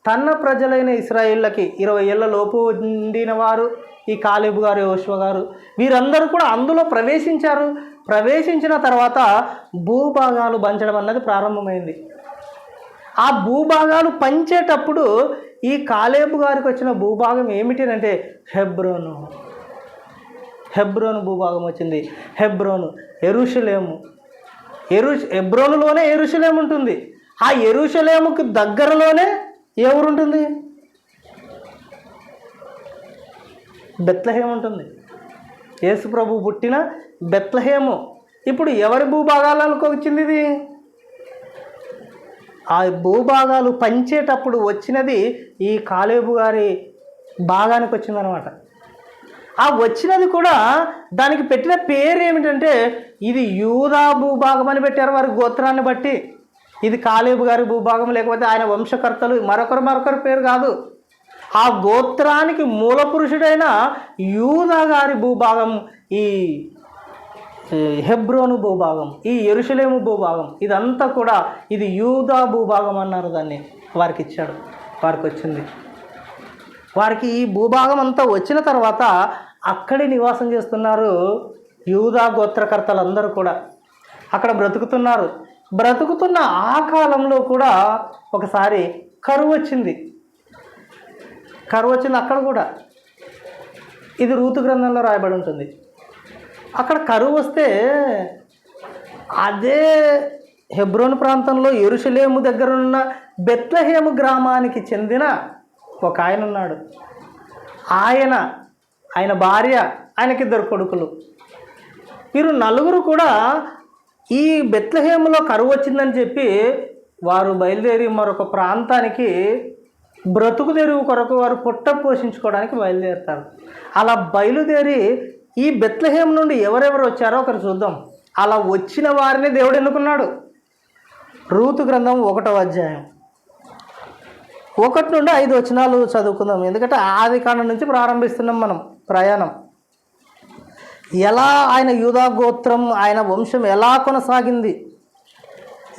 తన ప్రజలైన ఇశ్రాయేళ్ళకి 20 ఏళ్ల లోపు ఉండిన వారు ఈ కాలేబు గారు, యెహోషువ గారు, వీరందరూ కూడా అందులో ప్రవేశించారు. ప్రవేశించిన తర్వాత భూభాగాలు పంచడం అన్నది ప్రారంభమైంది. ఆ భూభాగాలు పంచేటప్పుడు ఈ కాలేబు గారికి వచ్చిన భూభాగం ఏమిటి అంటే హెబ్రోను భూభాగం వచ్చింది. యెరూషలేము, హెబ్రోనులోనే యెరూషలేము ఉంటుంది. ఆ యెరూషలేముకు దగ్గరలోనే ఎవరుంటుంది? బెత్లెహేము ఉంటుంది. యేసు ప్రభు పుట్టిన బెత్లెహేము. ఇప్పుడు ఎవరి భూభాగాలకు వచ్చింది ఇది? ఆ భూభాగాలు పంచేటప్పుడు వచ్చినది ఈ కాలేబు గారి భాగానికి వచ్చిందనమాట. ఆ వచ్చినది కూడా దానికి పెట్టిన పేరు ఏమిటంటే ఇది యూదా భూభాగం అని పెట్టారు వారి గోత్రాన్ని బట్టి. ఇది కాలేబు గారి భూభాగం, లేకపోతే ఆయన వంశకర్తలు మరొకరు పేరు కాదు. ఆ గోత్రానికి మూల పురుషుడైన యూదా గారి భూభాగం ఈ హెబ్రోను భూభాగం, ఈ యెరూషలేము భూభాగం, ఇదంతా కూడా ఇది యూదా భూభాగం అన్నారు. దాన్ని వారికి ఇచ్చాడు. వారికి వచ్చింది. వారికి ఈ భూభాగం అంతా వచ్చిన తర్వాత అక్కడే నివాసం చేస్తున్నారు యూదా గోత్రకర్తలందరూ కూడా. అక్కడ బ్రతుకుతున్నారు. బ్రతుకుతున్న ఆ కాలంలో కూడా ఒకసారి కరువు వచ్చింది. అక్కడ కూడా. ఇది రూతు గ్రంథంలో రాయబడి ఉంటుంది. అక్కడ కరువు వస్తే అదే హెబ్రోను ప్రాంతంలో యెరూషలేము దగ్గర ఉన్న బెత్లెహేము గ్రామానికి చెందిన ఒక ఆయన ఉన్నాడు. ఆయన భార్య, ఆయనకి 2 కొడుకులు. వీరు నలుగురు కూడా ఈ బెత్లెహేములో కరువు వచ్చిందని చెప్పి వారు బయలుదేరి మరొక ప్రాంతానికి బ్రతుకు తెరువు కొరకు వారు పుట్ట పోషించుకోవడానికి బయలుదేరుతారు. అలా బయలుదేరి ఈ బెత్లెహేము నుండి ఎవరెవరు వచ్చారో ఒకరు చూద్దాం. అలా వచ్చిన వారిని దేవుడు ఎన్నుకున్నాడు. రూతు గ్రంథం 1వ అధ్యాయం 1 నుండి 5 వచనాలు చదువుకుందాం. ఎందుకంటే ఆది కాండం నుంచి ప్రారంభిస్తున్నాం మనం ప్రయాణం. ఎలా ఆయన యూదా గోత్రం, ఆయన వంశం ఎలా కొనసాగింది,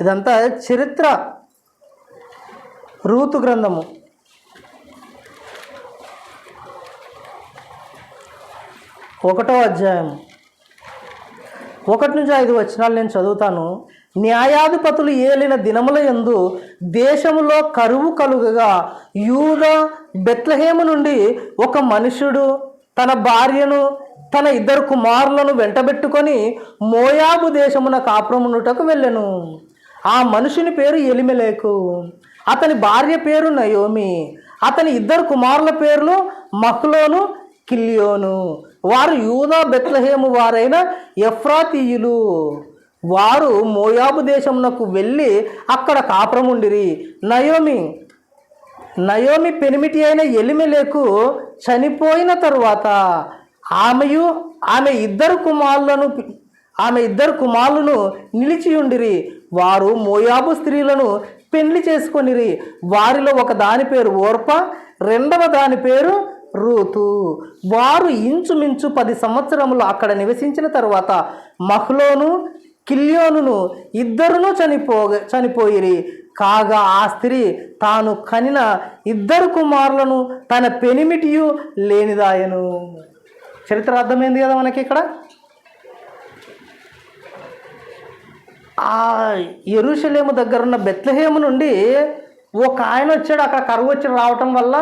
ఇదంతా చరిత్ర. రూతు గ్రంథము 1వ అధ్యాయం 1 నుంచి 5 వచనాలు నేను చదువుతాను. న్యాయాధిపతులు ఏలిన దినముల యందు దేశములో కరువు కలుగగా యూదా బెత్లెహేము నుండి ఒక మనుషుడు తన భార్యను తన 2 కుమారులను వెంటబెట్టుకొని మోయాబు దేశమున కాపురమునుటకు వెళ్ళెను. ఆ మనుషుని పేరు ఎలిమెలేకు, అతని భార్య పేరు నయోమి, అతని 2 కుమారుల పేర్లు మహ్లోను, కిల్యోను. వారు యూదా బెత్లెహేము వారైన ఎఫ్రాతీయులు. వారు మోయాబు దేశమునకు వెళ్ళి అక్కడ కాపురముండిరి. నయోమి పెనిమిటి అయిన ఎలిమెలేకు చనిపోయిన తరువాత ఆమెయు ఆమె 2 కుమారులను నిలిచియుండిరి. వారు మోయాబు స్త్రీలను పెండ్లి చేసుకొనిరి. వారిలో ఒక దాని పేరు ఓర్ప, రెండవ దాని పేరు రూతు. వారు ఇంచుమించు 10 సంవత్సరములు అక్కడ నివసించిన తరువాత మహ్లోను, కిల్యోనును 2 చనిపోయిరి. కాగా ఆ స్త్రీ తాను కనిన 2 కుమారులను తన పెనిమిటియు లేనిదాయను. చరిత్ర అర్థమైంది కదా మనకి ఇక్కడ. ఆ యెరూషలేము దగ్గర ఉన్న బెత్లెహేము నుండి ఒక ఆయన వచ్చాడు. అక్కడ కరువు వచ్చి రావటం వల్ల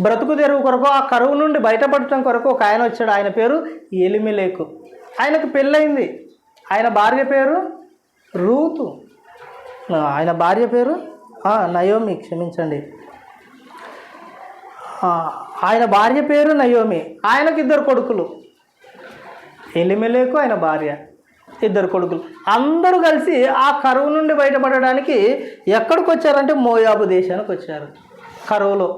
బ్రతుకు తెరువు కొరకు, ఆ కరువు నుండి బయటపడటం కొరకు ఒక ఆయన వచ్చాడు. ఆయన పేరు ఎలిమెలేకు. ఆయనకు పెళ్ళయింది. ఆయన భార్య పేరు రూతు. ఆయన భార్య పేరు నయోమి, క్షమించండి. ఆయన భార్య పేరు నయోమి. ఆయనకు 2 కొడుకులు, ఎలిమెలేకు ఆయన భార్య, 2 కొడుకులు. అందరూ కలిసి ఆ కరువు నుండి బయటపడడానికి ఎక్కడికి వచ్చారంటే మోయాబు దేశానికి వచ్చారు. కరువులో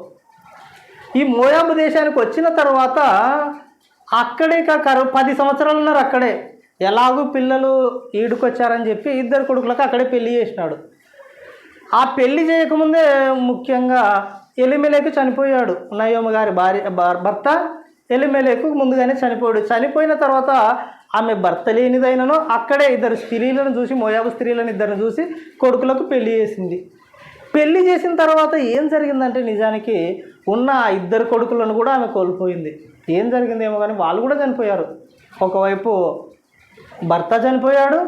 ఈ మోయాబు దేశానికి వచ్చిన తర్వాత అక్కడే కరువు 10 సంవత్సరాలు ఉన్నారు. అక్కడే ఎలాగూ పిల్లలు ఈడుకొచ్చారని చెప్పి 2 కొడుకులకు అక్కడే పెళ్లి చేసినాడు. ఆ పెళ్లి చేయకముందే ముఖ్యంగా ఎలిమెలేకు చనిపోయాడు. నయోమి గారి భర్త ఎలిమెలేకు ముందుగానే చనిపోయాడు. చనిపోయిన తర్వాత ఆమె భర్త లేనిదైనను అక్కడే 2 స్త్రీలను చూసి, మోయాబు స్త్రీలను 2 చూసి కొడుకులకు పెళ్లి చేసింది. పెళ్లి చేసిన తర్వాత ఏం జరిగిందంటే నిజానికి ఉన్న ఆ 2 కొడుకులను కూడా ఆమె కోల్పోయింది. ఏం జరిగిందేమో కానీ వాళ్ళు కూడా చనిపోయారు. ఒకవైపు భర్త చనిపోయాడు,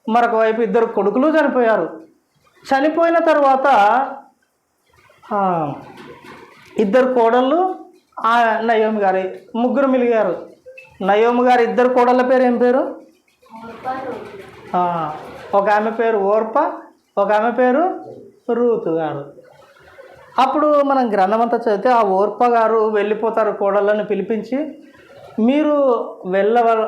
మరొక వైపు 2 కొడుకులు చనిపోయారు. చనిపోయిన తర్వాత 2 కోడళ్ళు నయోమి గారి 3 మిలిగారు. నయోమి గారి 2 కోడళ్ళ పేరు ఏం పేరు? ఒక ఆమె పేరు ఓర్ప, ఒక ఆమె పేరు రూతు గారు. అప్పుడు మనం గ్రంథమంతా చదివితే ఆ ఓర్ప గారు వెళ్ళిపోతారు. కోడళ్ళని పిలిపించి, మీరు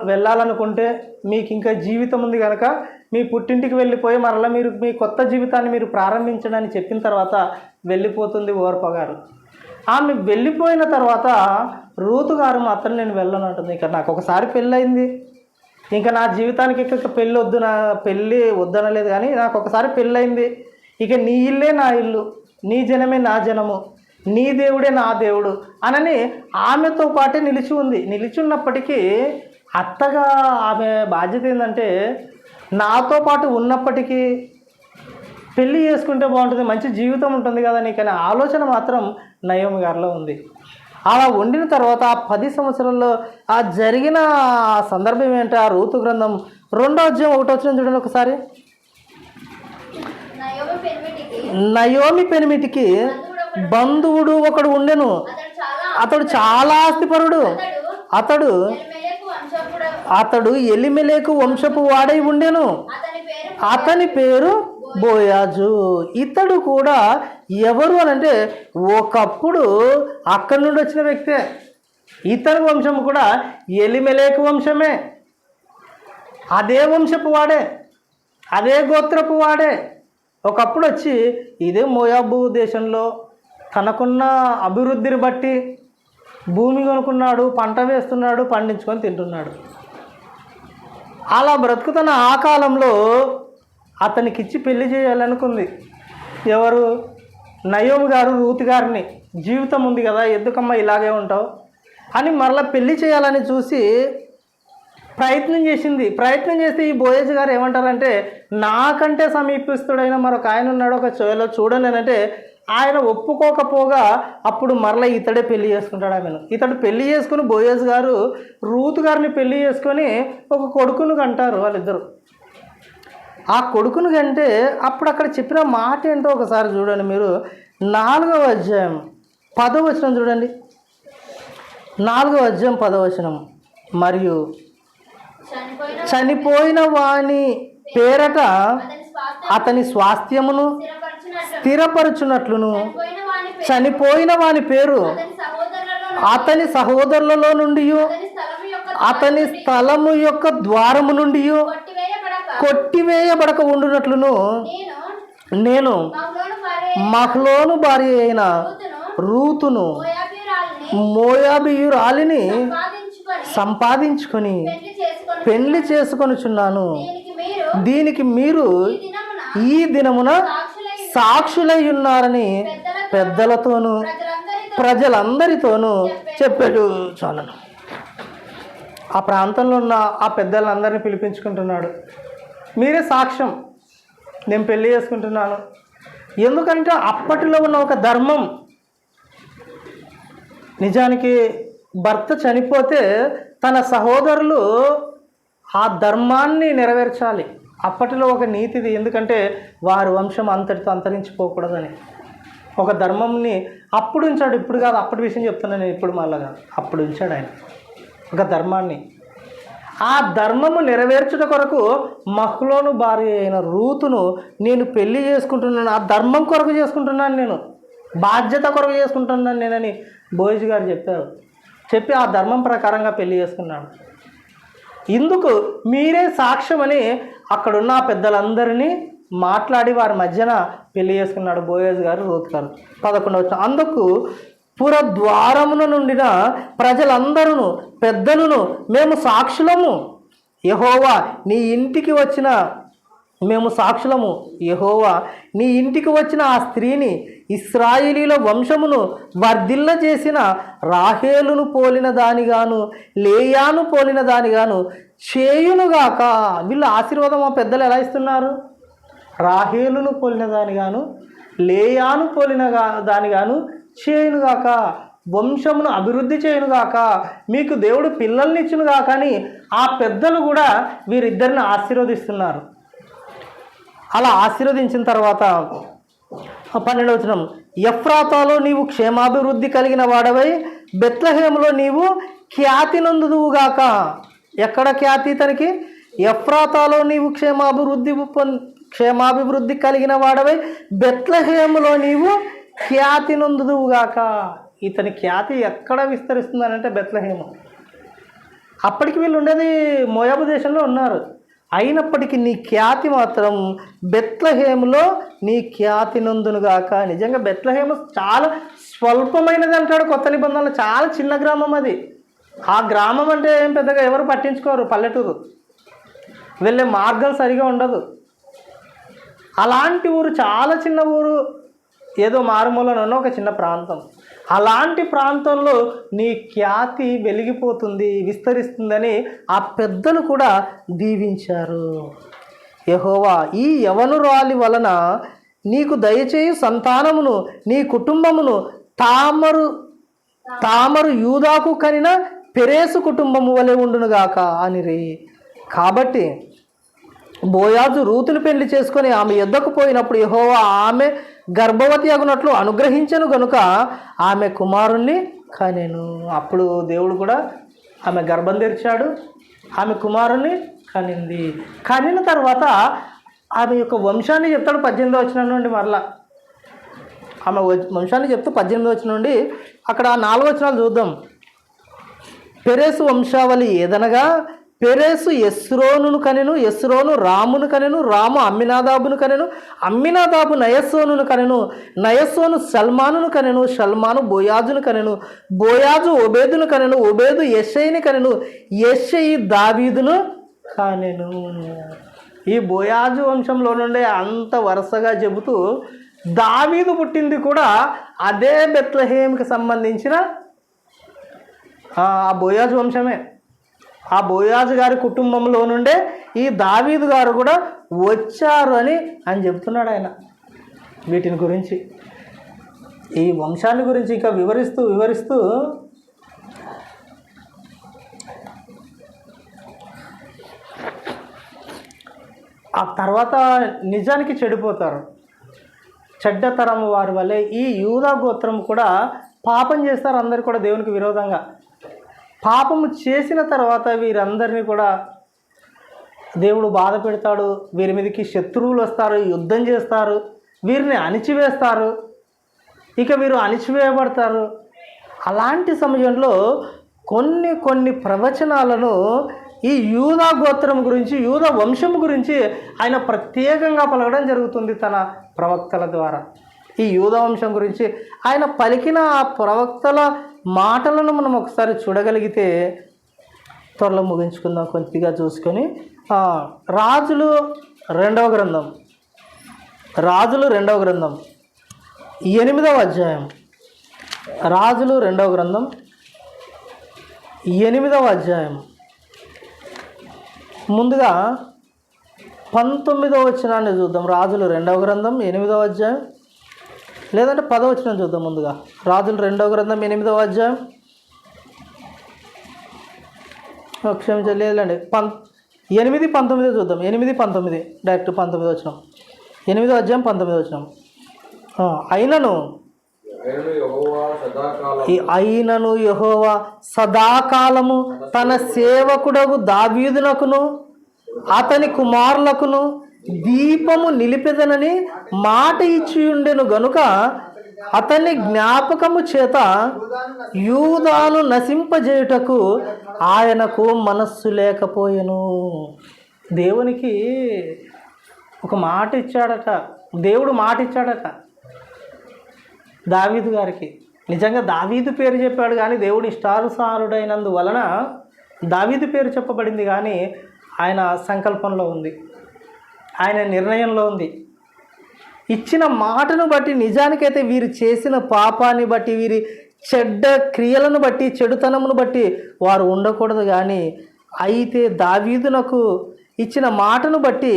వెళ్ళాలనుకుంటే మీకు ఇంకా జీవితం ఉంది కనుక మీ పుట్టింటికి వెళ్ళిపోయి మరలా మీరు మీ కొత్త జీవితాన్ని మీరు ప్రారంభించడానికి చెప్పిన తర్వాత వెళ్ళిపోతుంది ఓర్ప గారు. ఆమె వెళ్ళిపోయిన తర్వాత రూతు గారు మాత్రం నేను వెళ్ళను అంటుంది. ఇంకా నాకు ఒకసారి పెళ్ళయింది, ఇంకా నా జీవితానికి ఇక పెళ్ళి వద్దనలేదు, కానీ నాకు ఒకసారి పెళ్ళయింది. ఇక నీ ఇల్లే నా ఇల్లు, నీ జనమే నా జనము, నీ దేవుడే నా దేవుడు అనని ఆమెతో పాటే నిలిచి ఉంది. నిలిచి ఉన్నప్పటికీ అత్తగా ఆమె బాధ్యత ఏంటంటే నాతో పాటు ఉన్నప్పటికీ పెళ్ళి చేసుకుంటే బాగుంటుంది, మంచి జీవితం ఉంటుంది కదా నీకనే ఆలోచన మాత్రం నయోమి గారిలో ఉంది. అలా వండిన తర్వాత ఆ 10 సంవత్సరాల్లో ఆ జరిగిన సందర్భం ఏంటి? ఆ రూతు గ్రంథం 2వ అధ్యాయం 1వ వచనం చూడండి ఒకసారి. నయోమి పెనిమిటికి బంధువుడు ఒకడు ఉండెను, అతడు చాలా ఆస్తిపరుడు. అతడు ఎలిమెలేకు వంశపు వాడై ఉండెను, అతని పేరు బోయాజు. ఇతడు కూడా ఎవరు అని అంటే ఒకప్పుడు అక్కడి నుండి వచ్చిన వ్యక్తే. ఇతని వంశం కూడా ఎలిమెలేకు వంశమే, అదే వంశపు వాడే, అదే గోత్రపు వాడే. ఒకప్పుడు వచ్చి ఇదే మోయాబు దేశంలో తనకున్న అభివృద్ధిని బట్టి భూమి కొనుక్కున్నాడు, పంట వేస్తున్నాడు, పండించుకొని తింటున్నాడు. అలా బ్రతుకుతున్న ఆ కాలంలో అతనికిచ్చి పెళ్లి చేయాలనుకుంది. ఎవరు? నయోమి గారు రూతు గారిని. జీవితం ఉంది కదా, ఎందుకమ్మా ఇలాగే ఉంటావు అని మరలా పెళ్లి చేయాలని చూసి ప్రయత్నం చేసింది. ప్రయత్నం చేస్తే ఈ బోయజ్ గారు ఏమంటారంటే, నాకంటే సమీపిస్తుడైన మరొక ఆయన ఉన్నాడు, ఒక చోలో చూడండి అంటే ఆయన ఒప్పుకోకపోగా అప్పుడు మరలా ఇతడే పెళ్లి చేసుకుంటాడు ఆమెను. ఇతడు పెళ్లి చేసుకుని బోయజ్ గారు రూతు గారిని పెళ్లి చేసుకొని ఒక కొడుకును కంటారు వాళ్ళిద్దరు. ఆ కొడుకును కంటే అప్పుడు అక్కడ చెప్పిన మాట ఏంటో ఒకసారి చూడండి మీరు. 4వ అధ్యాయం 10వ వచనం చూడండి. 4వ అధ్యాయం 10వ వచనం. మరియు చనిపోయిన వాని పేరట అతని స్వాస్థ్యమును స్థిరపరచునట్లును, చనిపోయిన వాని పేరు అతని సహోదరులలో నుండి అతని స్థలము యొక్క ద్వారము నుండి కొట్టివేయబడక ఉండునట్లును నేను మహ్లోను భార్య అయిన రూతును మోయాబీయురాలిని సంపాదించుకొని పెళ్లి చేసుకొనుచున్నాను. దీనికి మీరు ఈ దినమున సాక్షులై ఉన్నారని పెద్దలతోనూ ప్రజలందరితోనూ చెప్పాడు. చాలను. ఆ ప్రాంతంలో ఉన్న ఆ పెద్దలందరినీ పిలిపించుకుంటున్నాడు. మీరే సాక్ష్యం, నేను పెళ్లి చేసుకుంటున్నాను. ఎందుకంటే అప్పటిలో ఉన్న ఒక ధర్మం, నిజానికి భర్త చనిపోతే తన సహోదరులు ఆ ధర్మాన్ని నెరవేర్చాలి. అప్పటిలో ఒక నీతిది, ఎందుకంటే వారి వంశం అంతటితో అంతరించిపోకూడదని ఒక ధర్మంని అప్పుడు ఉంచాడు. ఇప్పుడు కాదు, అప్పటి విషయం చెప్తున్నాను నేను, ఇప్పుడు మళ్ళా కాదు. అప్పుడు ఉంచాడు ఆయన ఒక ధర్మాన్ని. ఆ ధర్మము నెరవేర్చుట కొరకు మహ్లోను భార్య అయిన రూతును నేను పెళ్లి చేసుకుంటున్నాను. ఆ ధర్మం కొరకు చేసుకుంటున్నాను, నేను బాధ్యత కొరకు చేసుకుంటున్నాను నేనని బోయజ్ గారు చెప్పారు. చెప్పి ఆ ధర్మం ప్రకారంగా పెళ్లి చేసుకున్నాడు. ఇందుకు మీరే సాక్ష్యమని అక్కడున్న పెద్దలందరినీ మాట్లాడి వారి మధ్యన పెళ్లి చేసుకున్నాడు బోయజ్ గారు రూతు గారు. 11వ వచనం. అందుకు పురద్వారమున నుండిన ప్రజలందరూ పెద్దలను మేము సాక్షులము, యెహోవా నీ ఇంటికి వచ్చిన మేము సాక్షులము, యెహోవా నీ ఇంటికి వచ్చిన ఆ స్త్రీని ఇశ్రాయేలీల వంశమును వర్ధిల్ల చేసిన రాహేలును పోలిన దానిగాను లేయాను పోలిన దానిగాను చేయునుగాక. వీళ్ళు ఆశీర్వాదం ఆ పెద్దలు ఎలా ఇస్తున్నారు? రాహేలును పోలిన దానిగాను లేయాను పోలిన దానిగాను చేయునుగాక, వంశమును అభివృద్ధి చేయునుగాక, మీకు దేవుడు పిల్లల్ని ఇచ్చునుగాక అని ఆ పెద్దలు కూడా వీరిద్దరిని ఆశీర్వదిస్తున్నారు. అలా ఆశీర్వదించిన తర్వాత 12వ వచనం. ఎఫ్రాతాలో నీవు క్షేమాభివృద్ధి కలిగిన వాడవై బెత్లెహేములో నీవు ఖ్యాతి నొందుదువుగాక. ఎక్కడ ఖ్యాతి తనకి? ఎఫ్రాతాలో నీవు క్షేమాభివృద్ధి కలిగిన వాడవై బెత్లెహేములో నీవు ఖ్యాతి నొందుదువుగాక. ఇతని ఖ్యాతి ఎక్కడ విస్తరిస్తుందనంటే బెత్లెహేము. అప్పటికి వీళ్ళు ఉండేది మోయాబు దేశంలో ఉన్నారు. అయినప్పటికీ నీ ఖ్యాతి మాత్రం బెత్లెహేములో నీ ఖ్యాతి నొందునుగాక. నిజంగా బెత్లెహేము చాలా స్వల్పమైనది అంటాడు కొత్త నిబంధనలు. చాలా చిన్న గ్రామం అది. ఆ గ్రామం అంటే ఏం పెద్దగా ఎవరు పట్టించుకోరు, పల్లెటూరు, వెళ్ళే మార్గం సరిగా ఉండదు. అలాంటి ఊరు, చాలా చిన్న ఊరు, ఏదో మారుమూలన ఉన్న ఒక చిన్న ప్రాంతం. అలాంటి ప్రాంతంలో నీ ఖ్యాతి వెలిగిపోతుంది, విస్తరిస్తుందని ఆ పెద్దలు కూడా దీవించారు. యెహోవా ఈ యవనురాలి వలన నీకు దయచేయు సంతానమును నీ కుటుంబమును తామరు యూదాకు కనిన పెరేసు కుటుంబము వలె ఉండునుగాక అనిరి. కాబట్టి బోయాజు రూతును పెళ్లి చేసుకొని ఆమె యొద్దకు పోయినప్పుడు యెహోవా ఆమె గర్భవతి అగునట్లు అనుగ్రహించెను గనుక ఆమె కుమారుణ్ణి కనెను. అప్పుడు దేవుడు కూడా ఆమె గర్భం తెరిచాడు, ఆమె కుమారుణ్ణి కనింది. కనిన తర్వాత ఆమె యొక్క వంశాన్ని చెప్తాడు 18వ వచనం నుండి. మరలా ఆమె వంశాన్ని చెప్తూ 18వ వచనం నుండి అక్కడ 4 వచనాలు చూద్దాం. పెరేసు వంశావళి ఏదనగా పెరేసు ఎస్రోనును కనెను, ఎస్రోను రామును కనెను, రాము అమ్మినాదాబును కనెను, అమ్మినాదాబు నయస్సోనును కనెను, నయస్సోను సల్మానును కనెను, సల్మాను బోయాజును కనెను, బోయాజు ఒబేదును కనెను, ఒబేదు యెషయిని కనెను, యెషయి దావీదును కనెను. ఈ బోయాజు వంశంలో నుండే అంత వరుసగా చెబుతూ దావీదు పుట్టింది కూడా అదే బెత్లెహేముకి సంబంధించిన ఆ బోయాజు వంశమే. ఆ బోయాజు గారి కుటుంబంలో నుండే ఈ దావీదు గారు కూడా వచ్చారు అని చెప్తున్నాడు ఆయన. వీటిని గురించి, ఈ వంశాన్ని గురించి ఇంకా వివరిస్తూ ఆ తర్వాత నిజానికి చెడిపోతారు. చెడ్డతరం వారి వల్లే ఈ యూదా గోత్రం కూడా పాపం చేస్తారు. అందరు కూడా దేవునికి విరోధంగా పాపము చేసిన తర్వాత వీరందరినీ కూడా దేవుడు బాధ పెడతాడు. వీరి మీదకి శత్రువులు వస్తారు, యుద్ధం చేస్తారు, వీరిని అణిచివేస్తారు. ఇక వీరు అణిచివేయబడతారు. అలాంటి సమయంలో కొన్ని ప్రవచనాలను ఈ యూదా గోత్రం గురించి, యూదా వంశం గురించి ఆయన ప్రత్యేకంగా పలకడం జరుగుతుంది తన ప్రవక్తల ద్వారా. ఈ యూదా వంశం గురించి ఆయన పలికిన ఆ ప్రవక్తల మాటలను మనం ఒకసారి చూడగలిగితే త్వరలో ముగించుకుందాం కొద్దిగా చూసుకొని. రాజులు 2వ గ్రంథం 8వ అధ్యాయం. రాజులు 2వ గ్రంథం 8వ అధ్యాయం ముందుగా 19వ వచనాన్ని చూద్దాం. రాజులు 2వ గ్రంథం 8వ అధ్యాయం, లేదంటే 10వ వచనం చూద్దాం. ముందుగా రాజులు 2వ గ్రంథం 8వ అధ్యాయం, క్షమించలేదండి 8-19 చూద్దాం. 8-19 డైరెక్ట్ 19వ వచనం. 8వ అధ్యాయం 19వ వచనం. అయినను యెహోవా సదాకాలము తన సేవకుడగు దావీదునకును అతని కుమారులకును దీపము నిలిపెదనని మాట ఇచ్చి ఉండెను గనుక అతన్ని జ్ఞాపకము చేత యూదాను నశింపజేయుటకు ఆయనకు మనస్సు లేకపోయెను. దేవునికి ఒక మాట ఇచ్చాడట, దేవుడు మాట ఇచ్చాడట దావీదు గారికి. నిజంగా దావీదు పేరు చెప్పాడు కానీ దేవుడు ఇష్టానుసారుడైనందువలన దావీదు పేరు చెప్పబడింది, కానీ ఆయన సంకల్పంలో ఉంది, ఆయన నిర్ణయంలో ఉంది. ఇచ్చిన మాటను బట్టి నిజానికైతే వీరు చేసిన పాపాన్ని బట్టి, వీరి చెడ్డ క్రియలను బట్టి, చెడుతనమును బట్టి వారు ఉండకూడదు. కానీ అయితే దావీదునకు ఇచ్చిన మాటను బట్టి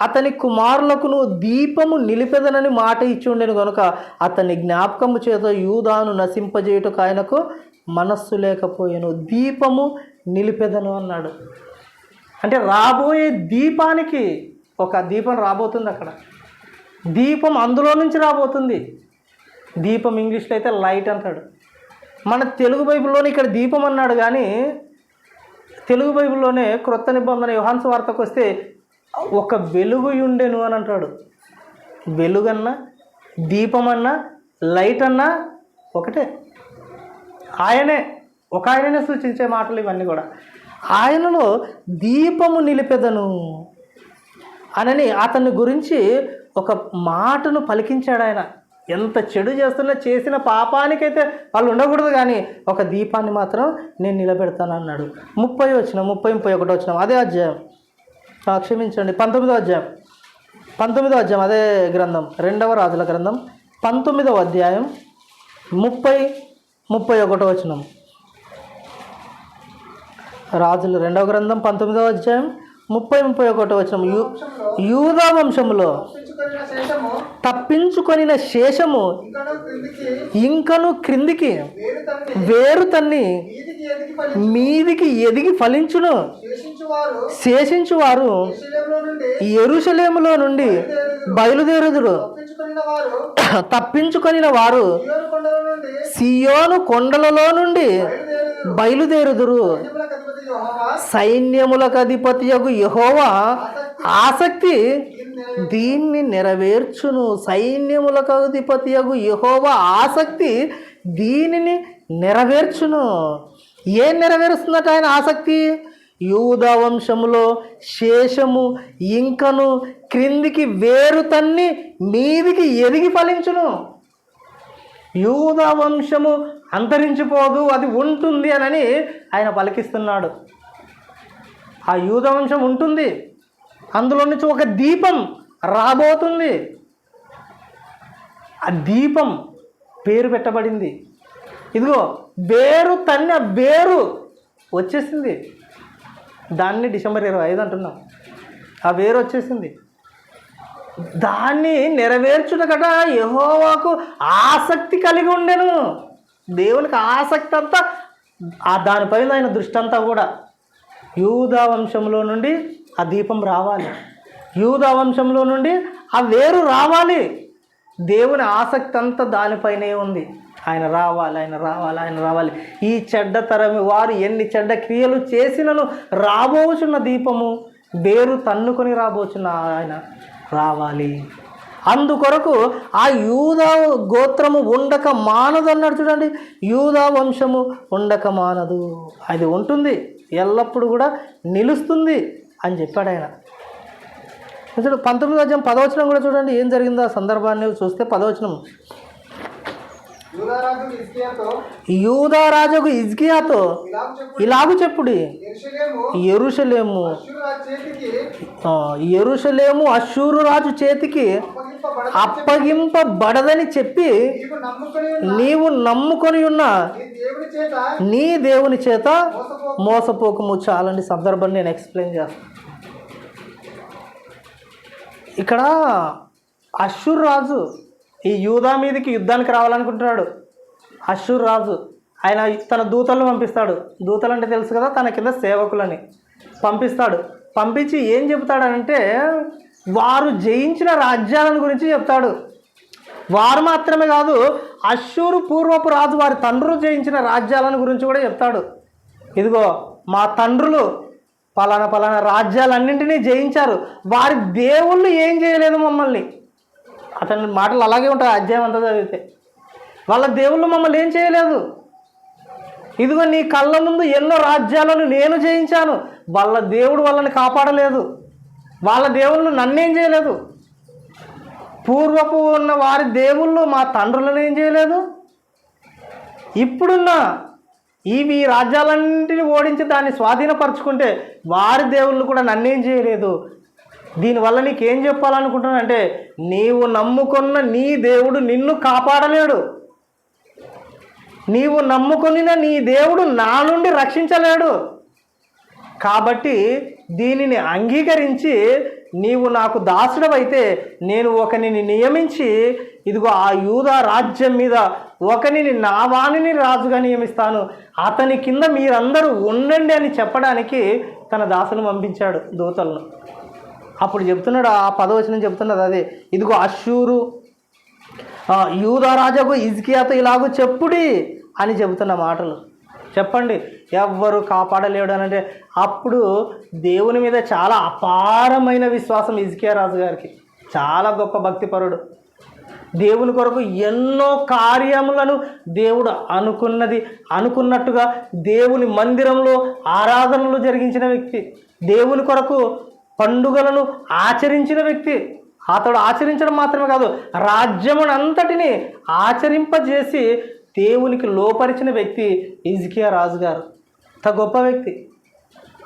అతని కుమారులకును దీపము నిలిపెదనని మాట ఇచ్చి ఉండెను కనుక అతని జ్ఞాపకము చేత యూదాను నశింపజేయుటకు ఆయనకు మనస్సు లేకపోయాను. దీపము నిలిపెదను అన్నాడు. అంటే రాబోయే దీపానికి ఒక దీపం రాబోతుంది. అక్కడ దీపం అందులో నుంచి రాబోతుంది. దీపం ఇంగ్లీష్లో అయితే లైట్ అంటాడు. మన తెలుగు బైబిల్లోనే ఇక్కడ దీపం అన్నాడు, కానీ తెలుగు బైబిల్లోనే క్రొత్త నిబంధన యోహాను సువార్తకు వస్తే ఒక వెలుగు ఉండెను అని అంటాడు. వెలుగన్నా, దీపమన్నా, లైట్ అన్నా ఒకటే. ఆయనే, ఒక ఆయననే సూచించే మాటలు ఇవన్నీ కూడా. ఆయనలో దీపము నిలిపెదను అనని అతని గురించి ఒక మాటను పలికించాడు ఆయన. ఎంత చెడు చేస్తున్నా, చేసిన పాపానికైతే వాళ్ళు ఉండకూడదు, కానీ ఒక దీపాన్ని మాత్రం నేను నిలబెడతాను అన్నాడు. 30 వచనం, 30-31 వచనం అదే అధ్యాయం, క్షమించండి 19వ అధ్యాయం, 19వ అధ్యాయం అదే గ్రంథం, 2వ రాజుల గ్రంథం 19వ అధ్యాయం 30-31 వచనం. రాజులు 2వ గ్రంథం 19వ అధ్యాయం 30-31 వచనం. యూదా వంశములో తప్పించుకొనిన శేషము ఇంకను క్రిందికి వేరు తన్ని మీదికి ఎదిగి ఫలించును. శేషించువారు యెరూషలేములో నుండి బయలుదేరుదురు. తప్పించుకొనిన వారు సియోను కొండలలో నుండి బయలుదేరుదురు. సైన్యములకు అధిపతియగు యెహోవా ఆసక్తి దీన్ని నెరవేర్చును. సైన్యములకు అధిపతియగు యెహోవా ఆసక్తి దీనిని నెరవేర్చును. ఏం నెరవేరుస్తుందట ఆయన ఆసక్తి? యూదా వంశములో శేషము ఇంకను క్రిందికి వేరు తన్ని మీదికి ఎదిగి ఫలించును. యూదా వంశము అంతరించిపోదు, అది ఉంటుంది అని ఆయన పలికిస్తున్నాడు. ఆ యూదా వంశం ఉంటుంది, అందులో నుంచి ఒక దీపం రాబోతుంది. ఆ దీపం పేరు పెట్టబడింది. ఇదిగో వేరు తన్ని, వేరు వచ్చేసింది. దాన్ని డిసెంబర్ 25 అంటున్నాం. ఆ వేరు వచ్చేసింది. దాన్ని నెరవేర్చుటకట యెహోవాకు ఆసక్తి కలిగి ఉండెను. దేవునికి ఆసక్తి అంతా దానిపైన ఆయన దృష్టి అంతా కూడా. యూదా వంశంలో నుండి ఆ దీపం రావాలి, యూదా వంశంలో నుండి ఆ వేరు రావాలి. దేవుని ఆసక్తి అంతా దానిపైనే ఉంది. ఆయన రావాలి, ఆయన రావాలి, ఆయన రావాలి. ఈ చెడ్డ తరమి వారు ఎన్ని చెడ్డ క్రియలు చేసినను రాబోచున్న దీపము వేరు తన్నుకొని రాబోచున్న ఆయన రావాలి. అందుకొరకు ఆ యూదా గోత్రము ఉండక మానదు అన్నాడు. చూడండి, యూదా వంశము ఉండక మానదు, అది ఉంటుంది, ఎల్లప్పుడూ కూడా నిలుస్తుంది అని చెప్పాడు ఆయన. 19వ అధ్యాయం 10వ వచనం కూడా చూడండి ఏం జరిగిందో ఆ సందర్భాన్ని చూస్తే. 10వ వచనం. యూదారాజుకు హిజ్కియాతో ఇలాగు చెప్పుడి, యెరూషలేము అష్షూరు రాజు చేతికి అప్పగింపబడదని చెప్పి నీవు నమ్ముకొని ఉన్న నీ దేవుని చేత మోసపోకము. చాలండి, సందర్భాన్ని నేను ఎక్స్ప్లెయిన్ చేస్తాను. ఇక్కడ అష్షూరు రాజు ఈ యూదా మీదకి యుద్ధానికి రావాలనుకుంటున్నాడు. అష్షూరు రాజు ఆయన తన దూతలను పంపిస్తాడు. దూతలు అంటే తెలుసు కదా, తన కింద సేవకులని పంపిస్తాడు. పంపించి ఏం చెప్తాడంటే వారు జయించిన రాజ్యాలను గురించి చెప్తాడు. వారు మాత్రమే కాదు, అష్షూరు పూర్వపు రాజు వారి తండ్రులు జయించిన రాజ్యాలను గురించి కూడా చెప్తాడు. ఇదిగో మా తండ్రులు పలానా పలానా రాజ్యాలన్నింటినీ జయించారు, వారి దేవుళ్ళు ఏం చేయలేదు మమ్మల్ని. అతని మాటలు అలాగే ఉంటాయి అధ్యాయం అంతా చదివితే. వాళ్ళ దేవుళ్ళు మమ్మల్ని ఏం చేయలేదు. ఇదిగో నీ కళ్ళ ముందు ఎన్నో రాజ్యాలను నేను జయించాను, వాళ్ళ దేవుడు వాళ్ళని కాపాడలేదు, వాళ్ళ దేవుళ్ళు నన్నేం చేయలేదు. పూర్వపు ఉన్న వారి దేవుళ్ళు మా తండ్రులను ఏం చేయలేదు. ఇప్పుడున్న ఈ రాజ్యాలన్నింటినీ ఓడించి దాన్ని స్వాధీనపరచుకుంటే వారి దేవుళ్ళు కూడా నన్నేం చేయలేదు. దీనివల్ల నీకేం చెప్పాలనుకుంటున్నానంటే నీవు నమ్ముకున్న నీ దేవుడు నిన్ను కాపాడలేడు, నీవు నమ్ముకున్న నీ దేవుడు నా నుండి రక్షించలేడు. కాబట్టి దీనిని అంగీకరించి నీవు నాకు దాసుడవైతే నేను ఒకనిని నియమించి ఇదిగో ఆ యూదా రాజ్యం మీద ఒకనిని నా వాణిని రాజుగా నియమిస్తాను, అతని కింద మీరందరూ ఉండండి అని చెప్పడానికి తన దాసును పంపించాడు, దూతలను. అప్పుడు చెప్తున్నాడు, ఆ 10వ వచనం చెప్తున్నది అదే. ఇదిగో అష్షూరు యూదా రాజుకు హిజ్కియాతో ఇలాగూ చెప్పుడి అని చెబుతున్న మాటలు. చెప్పండి, ఎవ్వరు కాపాడలేడు అని అంటే అప్పుడు దేవుని మీద చాలా అపారమైన విశ్వాసం హిజ్కియా రాజు గారికి. చాలా గొప్ప భక్తిపరుడు, దేవుని కొరకు ఎన్నో కార్యములను దేవుడు అనుకున్నట్టుగా దేవుని మందిరంలో ఆరాధనలు జరిగించిన వ్యక్తి, దేవుని కొరకు పండుగలను ఆచరించిన వ్యక్తి. అతడు ఆచరించడం మాత్రమే కాదు, రాజ్యమునంతటిని ఆచరింపజేసి దేవునికి లోపరిచిన వ్యక్తి హిజ్కియా రాజు గారు. అంత గొప్ప వ్యక్తి.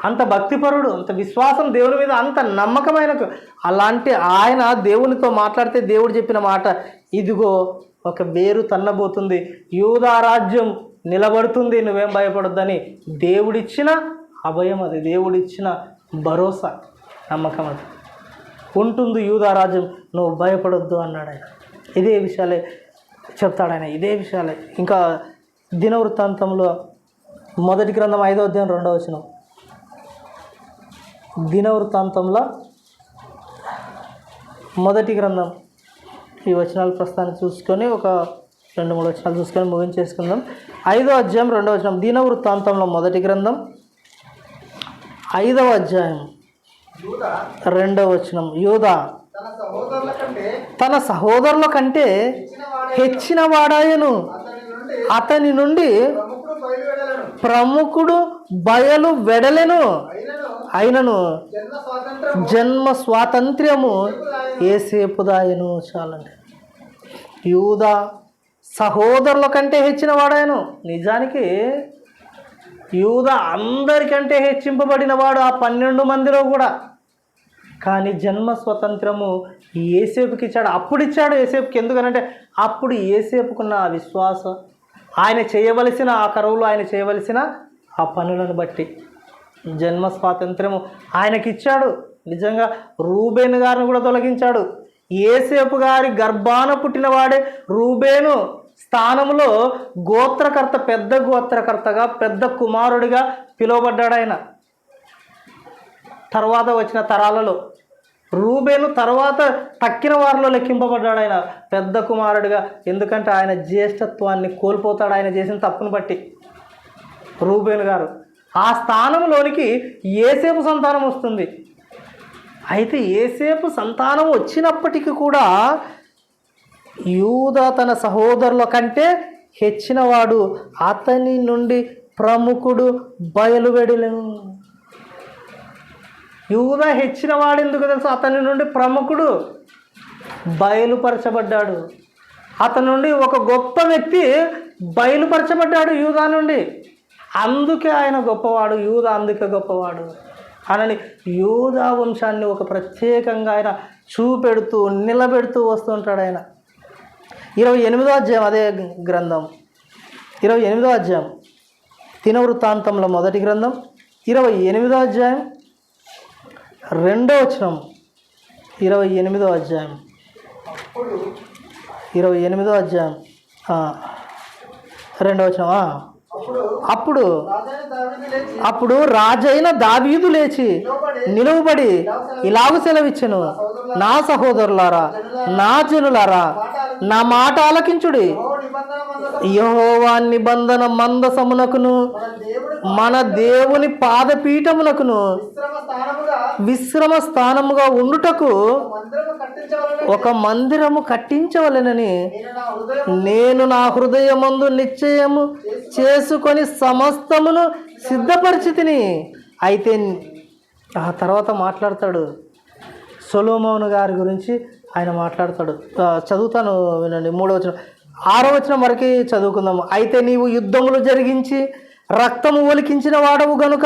అంత భక్తిపరుడు, అంత విశ్వాసం దేవుని మీద, అంత నమ్మకమైన. అలాంటి ఆయన దేవునితో మాట్లాడితే దేవుడు చెప్పిన మాట, ఇదిగో ఒక వేరు తన్నబోతుంది, యూదా రాజ్యం నిలబడుతుంది, నువ్వేం భయపడొద్దని దేవుడిచ్చిన అభయం అది, దేవుడిచ్చిన భరోసా, నమ్మకం అది. ఉంటుంది యూదా రాజ్యం, నువ్వు భయపడొద్దు అన్నాడు ఆయన. ఇదే విషయాలే చెప్తాడు ఆయన, ఇదే విషయాలే. ఇంకా దినవృత్తాంతంలో మొదటి గ్రంథం 5వ అధ్యాయం 2వ వచనం. దినవృత్తాంతంలో మొదటి గ్రంథం, ఈ వచనాలు ప్రస్తుతానికి చూసుకొని ఒక 2-3 వచనాలు చూసుకొని ముగించేసుకుందాం. 5వ అధ్యాయం 2వ వచనం. దినవృత్తాంతంలో మొదటి గ్రంథం 5వ అధ్యాయం
యూదా
2వ వచనం. యూదా
తన సహోదరుల కంటే
హెచ్చిన వాడాయను, అతని నుండి
ప్రముఖుడు
ప్రముఖుడు
బయలువెడలను.
బయలు వెడలెను, అయినను
జన్మ స్వాతంత్రం
జన్మ స్వాతంత్ర్యము ఏసేపుదాయను. చాలండి. యూదా సహోదరుల కంటే హెచ్చిన వాడాయను. నిజానికి యూదా అందరికంటే హెచ్చింపబడిన వాడు ఆ 12 మందిలో కూడా. కానీ జన్మ స్వతంత్రము ఏసేపుకి ఇచ్చాడు. అప్పుడు ఇచ్చాడు ఏసేపుకి. ఎందుకనంటే అప్పుడు ఏసేపుకున్న ఆ విశ్వాసం, ఆయన చేయవలసిన ఆ కరువులు, ఆయన చేయవలసిన ఆ పనులను బట్టి జన్మ స్వాతంత్రము ఆయనకిచ్చాడు. నిజంగా రూబేను గారిని కూడా తొలగించాడు. ఏసేపు గారి గర్భాన పుట్టినవాడే రూబేను స్థానంలో గోత్రకర్త, పెద్ద గోత్రకర్తగా, పెద్ద కుమారుడిగా పిలువబడ్డాడు ఆయన. తర్వాత వచ్చిన తరాలలో రూబేను తర్వాత తక్కిన వారిలో లెక్కింపబడ్డాడు ఆయన పెద్ద కుమారుడిగా. ఎందుకంటే ఆయన జ్యేష్ఠత్వాన్ని కోల్పోతాడు ఆయన చేసిన తప్పును బట్టి. రూబేను గారు ఆ స్థానంలోనికి ఏసేపు సంతానం వస్తుంది. అయితే ఏసేపు సంతానం వచ్చినప్పటికీ కూడా యూదా తన సహోదరుల కంటే హెచ్చినవాడు, అతని నుండి ప్రముఖుడు బయలువెడలెను. యూదా హెచ్చినవాడు ఎందుకు తెలుసు? అతని నుండి ప్రముఖుడు బయలుపరచబడ్డాడు. అతని నుండి ఒక గొప్ప వ్యక్తి బయలుపరచబడ్డాడు యూదా నుండి. అందుకే ఆయన గొప్పవాడు, యూదా అందుకే గొప్పవాడు అనని యూదా వంశాన్ని ఒక ప్రత్యేకంగా ఆయన చూపెడుతూ నిలబెడుతూ వస్తుంటాడు ఆయన. 28వ అధ్యాయం, అదే గ్రంథం 28వ అధ్యాయం, దినవృత్తాంతంలో మొదటి గ్రంథం 28వ అధ్యాయం 2వ వచనం. 28వ అధ్యాయం 28వ అధ్యాయం 2వ వచనం. అప్పుడు రాజైన దావీదు లేచి నిలువబడి ఇలాగు సెలవిచ్చెను, నా సహోదరులారా, నా జనులారా, నా మాట ఆలకించుడి. యెహోవా నిబంధన మందసమునకును మన దేవుని పాదపీఠమునకును విశ్రమ స్థానముగా ఉండుటకు ఒక మందిరము కట్టించవలెనని నేను నా హృదయమందు నిశ్చయము చేసుకొని సమస్తమును సిద్ధపరిచితిని. అయితే ఆ తర్వాత మాట్లాడతాడు, సొలొమోను గారి గురించి ఆయన మాట్లాడతాడు. చదువుతాను వినండి, 3వ వచనం 6వ వచనం వరకు చదువుకుందాము. అయితే నీవు యుద్ధములు జరిగించి రక్తము ఒలికించిన వాడవు గనుక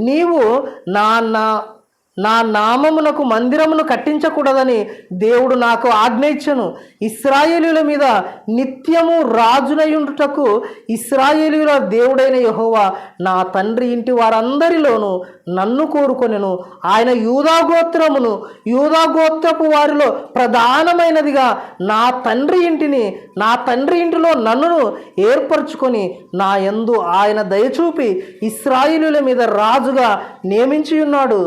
నీవు నా నామమునకు మందిరమును కట్టించకూడదని దేవుడు నాకు ఆజ్ఞ ఇచ్చెను. ఇశ్రాయేలీయుల మీద నిత్యము రాజునయుండుటకు ఇశ్రాయేలీయుల దేవుడైన యెహోవా నా తండ్రి ఇంటి వారందరిలోనూ నన్ను కోరుకొనెను. ఆయన యూదా గోత్రపు వారిలో ప్రధానమైనదిగా నా తండ్రి ఇంటిలో నన్ను ఏర్పరచుకొని నా యందు ఆయన దయచూపి ఇశ్రాయేలీయుల మీద రాజుగా నియమించి ఉన్నాడు.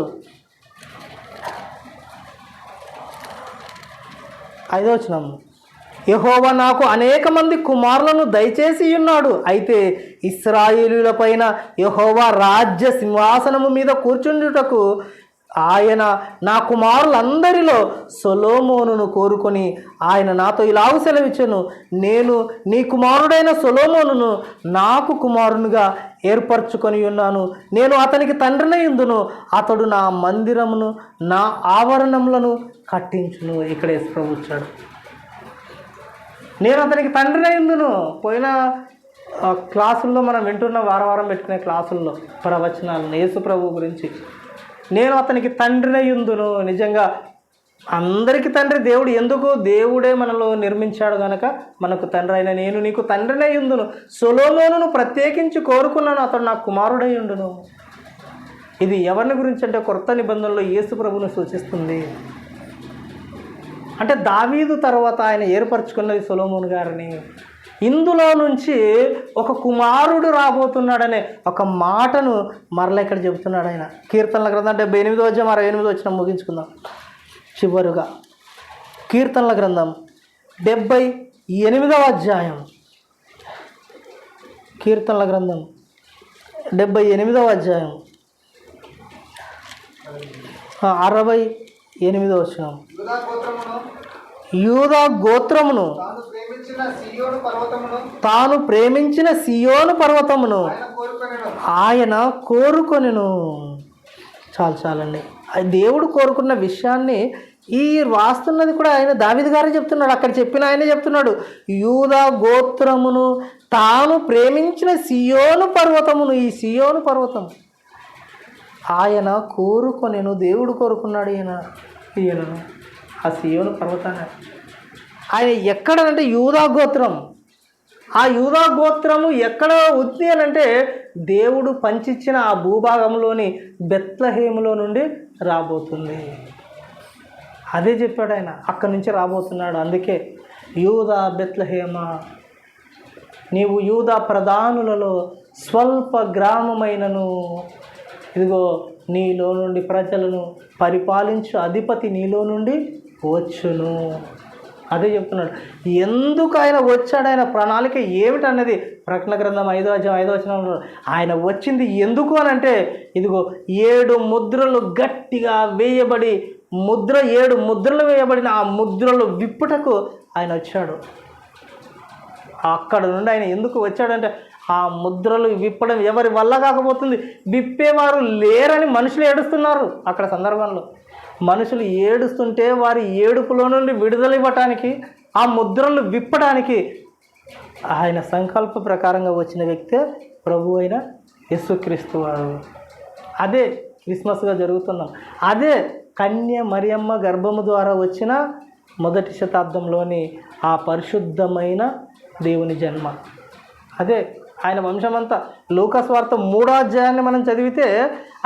5వ వచనం. యెహోవా నాకు అనేక మంది కుమారులను దయచేసి ఉన్నాడు. అయితే ఇశ్రాయేలీయుల పైన యెహోవా రాజ్య సింహాసనము మీద కూర్చుండుటకు ఆయన నా కుమారులందరిలో సొలొమోనును కోరుకొని ఆయన నాతో ఇలాగ సెలవిచ్చెను, నేను నీ కుమారుడైన సొలొమోనును నాకు కుమారునిగా ఏర్పరచుకొని ఉన్నాను. నేను అతనికి తండ్రినై ఉందును. అతడు నా మందిరమును నా ఆవరణములను కట్టించును. ఇక్కడ యేసు ప్రభు వచ్చాడు. నేను అతనికి తండ్రినై ఉందును. పోయిన క్లాసుల్లో మనం వింటున్న వారం పెట్టుకునే క్లాసుల్లో ప్రవచనాలను యేసు ప్రభు గురించి నేను అతనికి తండ్రినయుందును. నిజంగా అందరికీ తండ్రి దేవుడు. ఎందుకు? దేవుడే మనలో నిర్మించాడు కనుక మనకు తండ్రి అయిన నేను నీకు తండ్రినయుందును. సొలొమోనును ప్రత్యేకించి కోరుకున్నాను, అతడు నాకు కుమారుడయ్యుండును. ఇది ఎవరిని గురించి అంటే కొత్త నిబంధనలో యేసు ప్రభువును సూచిస్తుంది. అంటే దావీదు తర్వాత ఆయన ఏర్పరచుకున్నది సొలొమోను గారిని. ఇందులో నుంచి ఒక కుమారుడు రాబోతున్నాడనే ఒక మాటను మరలా ఇక్కడ చెబుతున్నాడు ఆయన. కీర్తనల గ్రంథం 78వ అధ్యాయం 68వ వచనం ముగించుకుందాం. చివరుగా కీర్తనల గ్రంథం 78వ అధ్యాయం, కీర్తనల గ్రంథం 78వ అధ్యాయం 68వ వచనం. యూదా గోత్రమును తాను ప్రేమించిన సియోను పర్వతమును ఆయన కోరుకొనెను. చాలండి. దేవుడు కోరుకున్న విషయాన్ని ఈ రాస్తున్నది కూడా ఆయన దావీదు గారే చెప్తున్నాడు. అక్కడ చెప్పిన ఆయనే చెప్తున్నాడు. యూదా గోత్రమును తాను ప్రేమించిన సియోను పర్వతమును, ఈ సియోను పర్వతం ఆయన కోరుకొనెను. దేవుడు కోరుకున్నాడు ఈయనను ఆ సియోను పర్వతాన్ని. ఆయన ఎక్కడనంటే యూదా గోత్రం. ఆ యూదా గోత్రము ఎక్కడ ఉంది అనంటే దేవుడు పంచిచ్చిన ఆ భూభాగంలోని బెత్లెహేములో నుండి రాబోతుంది. అదే చెప్పాడు ఆయన. అక్కడి నుంచి రాబోతున్నాడు. అందుకే యూదా బెత్లెహేమ, నీవు యూదా ప్రధానులలో స్వల్ప గ్రామమైనను, ఇదిగో నీలో నుండి ప్రజలను పరిపాలించు అధిపతి నీలో నుండి వచ్చును. అదే చెప్తున్నాడు. ఎందుకు ఆయన వచ్చాడు, ఆయన ప్రణాళిక ఏమిటన్నది ప్రకటన గ్రంథం 5వ అధ్యాయం 5వ వచనంలో ఆయన వచ్చింది ఎందుకు అని అంటే, ఇదిగో 7 ముద్రలు గట్టిగా వేయబడి 7 ముద్రలు వేయబడిన ఆ ముద్రలు విప్పుటకు ఆయన వచ్చాడు. అక్కడ నుండి ఆయన ఎందుకు వచ్చాడంటే, ఆ ముద్రలు విప్పడం ఎవరి వల్ల కాకపోతుంది, విప్పేవారు లేరని మనుషులు ఏడుస్తున్నారు. అక్కడ సందర్భంలో మనుషులు ఏడుస్తుంటే వారి ఏడుపులో నుండి విడుదల ఇవ్వటానికి, ఆ ముద్రలు విప్పడానికి ఆయన సంకల్ప ప్రకారంగా వచ్చిన వ్యక్తే ప్రభు అయిన యేసుక్రీస్తు వారు. అదే క్రిస్మస్గా జరుగుతున్నాం. అదే కన్య మరియమ్మ గర్భము ద్వారా వచ్చిన మొదటి శతాబ్దంలోని ఆ పరిశుద్ధమైన దేవుని జన్మ. అదే ఆయన వంశమంతా. లూకా సువార్త 3వ అధ్యాయాన్ని మనం చదివితే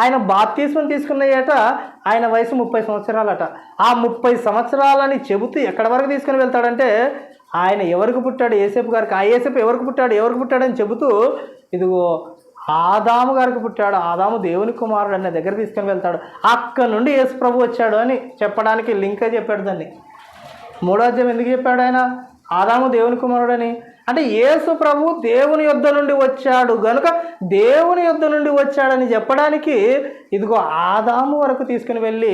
ఆయన బాప్తిస్మం తీసుకున్న ఏట ఆయన వయసు 30 సంవత్సరాలట. ఆ 30 సంవత్సరాలని చెబుతూ ఎక్కడి వరకు తీసుకుని వెళ్తాడంటే, ఆయన ఎవరికి పుట్టాడు యేసేపు గారికి, ఆ యేసేపు ఎవరికి పుట్టాడని చెబుతూ, ఇదిగో ఆదాము గారికి పుట్టాడు, ఆదాము దేవుని కుమారుడు అనే దగ్గర తీసుకుని వెళ్తాడు. అక్కడ నుండి యేసు ప్రభు వచ్చాడు అని చెప్పడానికి లింకే చెప్పాడు దాన్ని. 3వ అధ్యాయం ఎందుకు చెప్పాడు ఆయన ఆదాము దేవుని కుమారుడని అంటే, యేసు ప్రభు దేవుని యొద్ద నుండి వచ్చాడు గనుక దేవుని యొద్ద నుండి వచ్చాడని చెప్పడానికి ఇదిగో ఆదాము వరకు తీసుకుని వెళ్ళి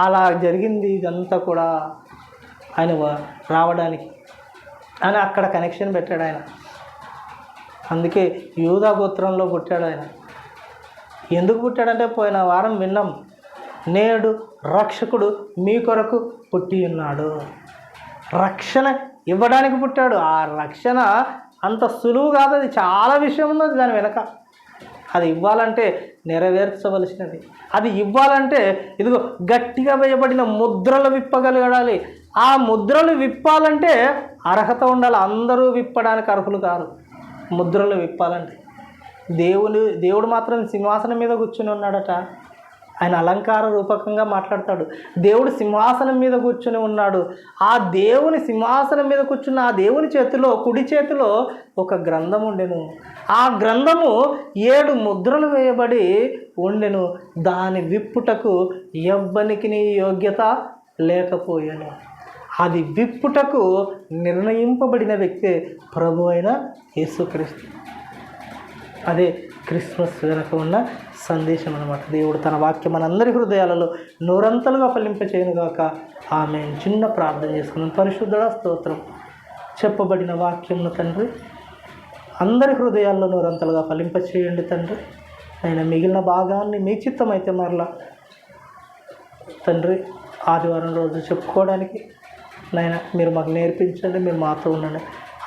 అలా జరిగింది ఇదంతా కూడా ఆయన రావడానికి అని అక్కడ కనెక్షన్ పెట్టాడు ఆయన. అందుకే యూదా గోత్రంలో పుట్టాడు ఆయన. ఎందుకు పుట్టాడంటే, పోయిన వారం విన్నాం, నేడు రక్షకుడు మీ కొరకు పుట్టి ఉన్నాడు. రక్షణ ఇవ్వడానికి పుట్టాడు. ఆ రక్షణ అంత సులువు కాదు, అది చాలా విషయం ఉన్నది దాని వెనక. అది ఇవ్వాలంటే నెరవేర్చవలసినది, అది ఇవ్వాలంటే ఇదిగో గట్టిగా వేయబడిన ముద్రలు విప్పగలగాలి. ఆ ముద్రలు విప్పాలంటే అర్హత ఉండాలి. అందరూ విప్పడానికి అర్హులు కారు ముద్రలు విప్పాలంటే. దేవుడు మాత్రం సింహాసనం మీద కూర్చుని ఉన్నాడట. ఆయన అలంకార రూపకంగా మాట్లాడతాడు. దేవుడు సింహాసనం మీద కూర్చుని ఉన్నాడు. ఆ దేవుని సింహాసనం మీద కూర్చున్న ఆ దేవుని చేతిలో, కుడి చేతిలో ఒక గ్రంథం ఉండెను. ఆ గ్రంథము 7 ముద్రలు వేయబడి ఉండెను. దాని విప్పుటకు ఎవ్వనికి యోగ్యత లేకపోయాను. అది విప్పుటకు నిర్ణయింపబడిన వ్యక్తే ప్రభు అయిన యేసుక్రీస్తు. అదే క్రిస్మస్ వెనక ఉన్న సందేశం అన్నమాట. దేవుడు తన వాక్యం మనందరి హృదయాలలో నూరంతలుగా ఫలింపచేయనుగాక. ఆమె చిన్న ప్రార్థన చేసుకున్నాం. పరిశుద్ధుడా స్తోత్రం. చెప్పబడిన వాక్యంను తండ్రి అందరి హృదయాల్లో నూరంతలుగా ఫలింపచేయండి తండ్రి. ఆయన మిగిలిన భాగాన్ని మీ చిత్తమైతే మరలా తండ్రి ఆదివారం రోజు చెప్పుకోవడానికి నాయన మీరు మాకు నేర్పించండి, మీరు మాతో ఉండండి.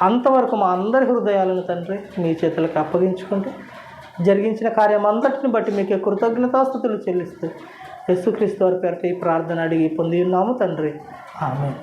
అంతవరకు మా అందరి హృదయాలను తండ్రి మీ చేతులకు అప్పగించుకుంటూ జరిగించిన కార్యం అంతటిని బట్టి మీకు కృతజ్ఞతాస్తుతులు చెల్లిస్తూ యేసుక్రీస్తు వారి పేరిట ఈ ప్రార్థన అడిగి పొంది ఉన్నాము తండ్రి. ఆమేన్.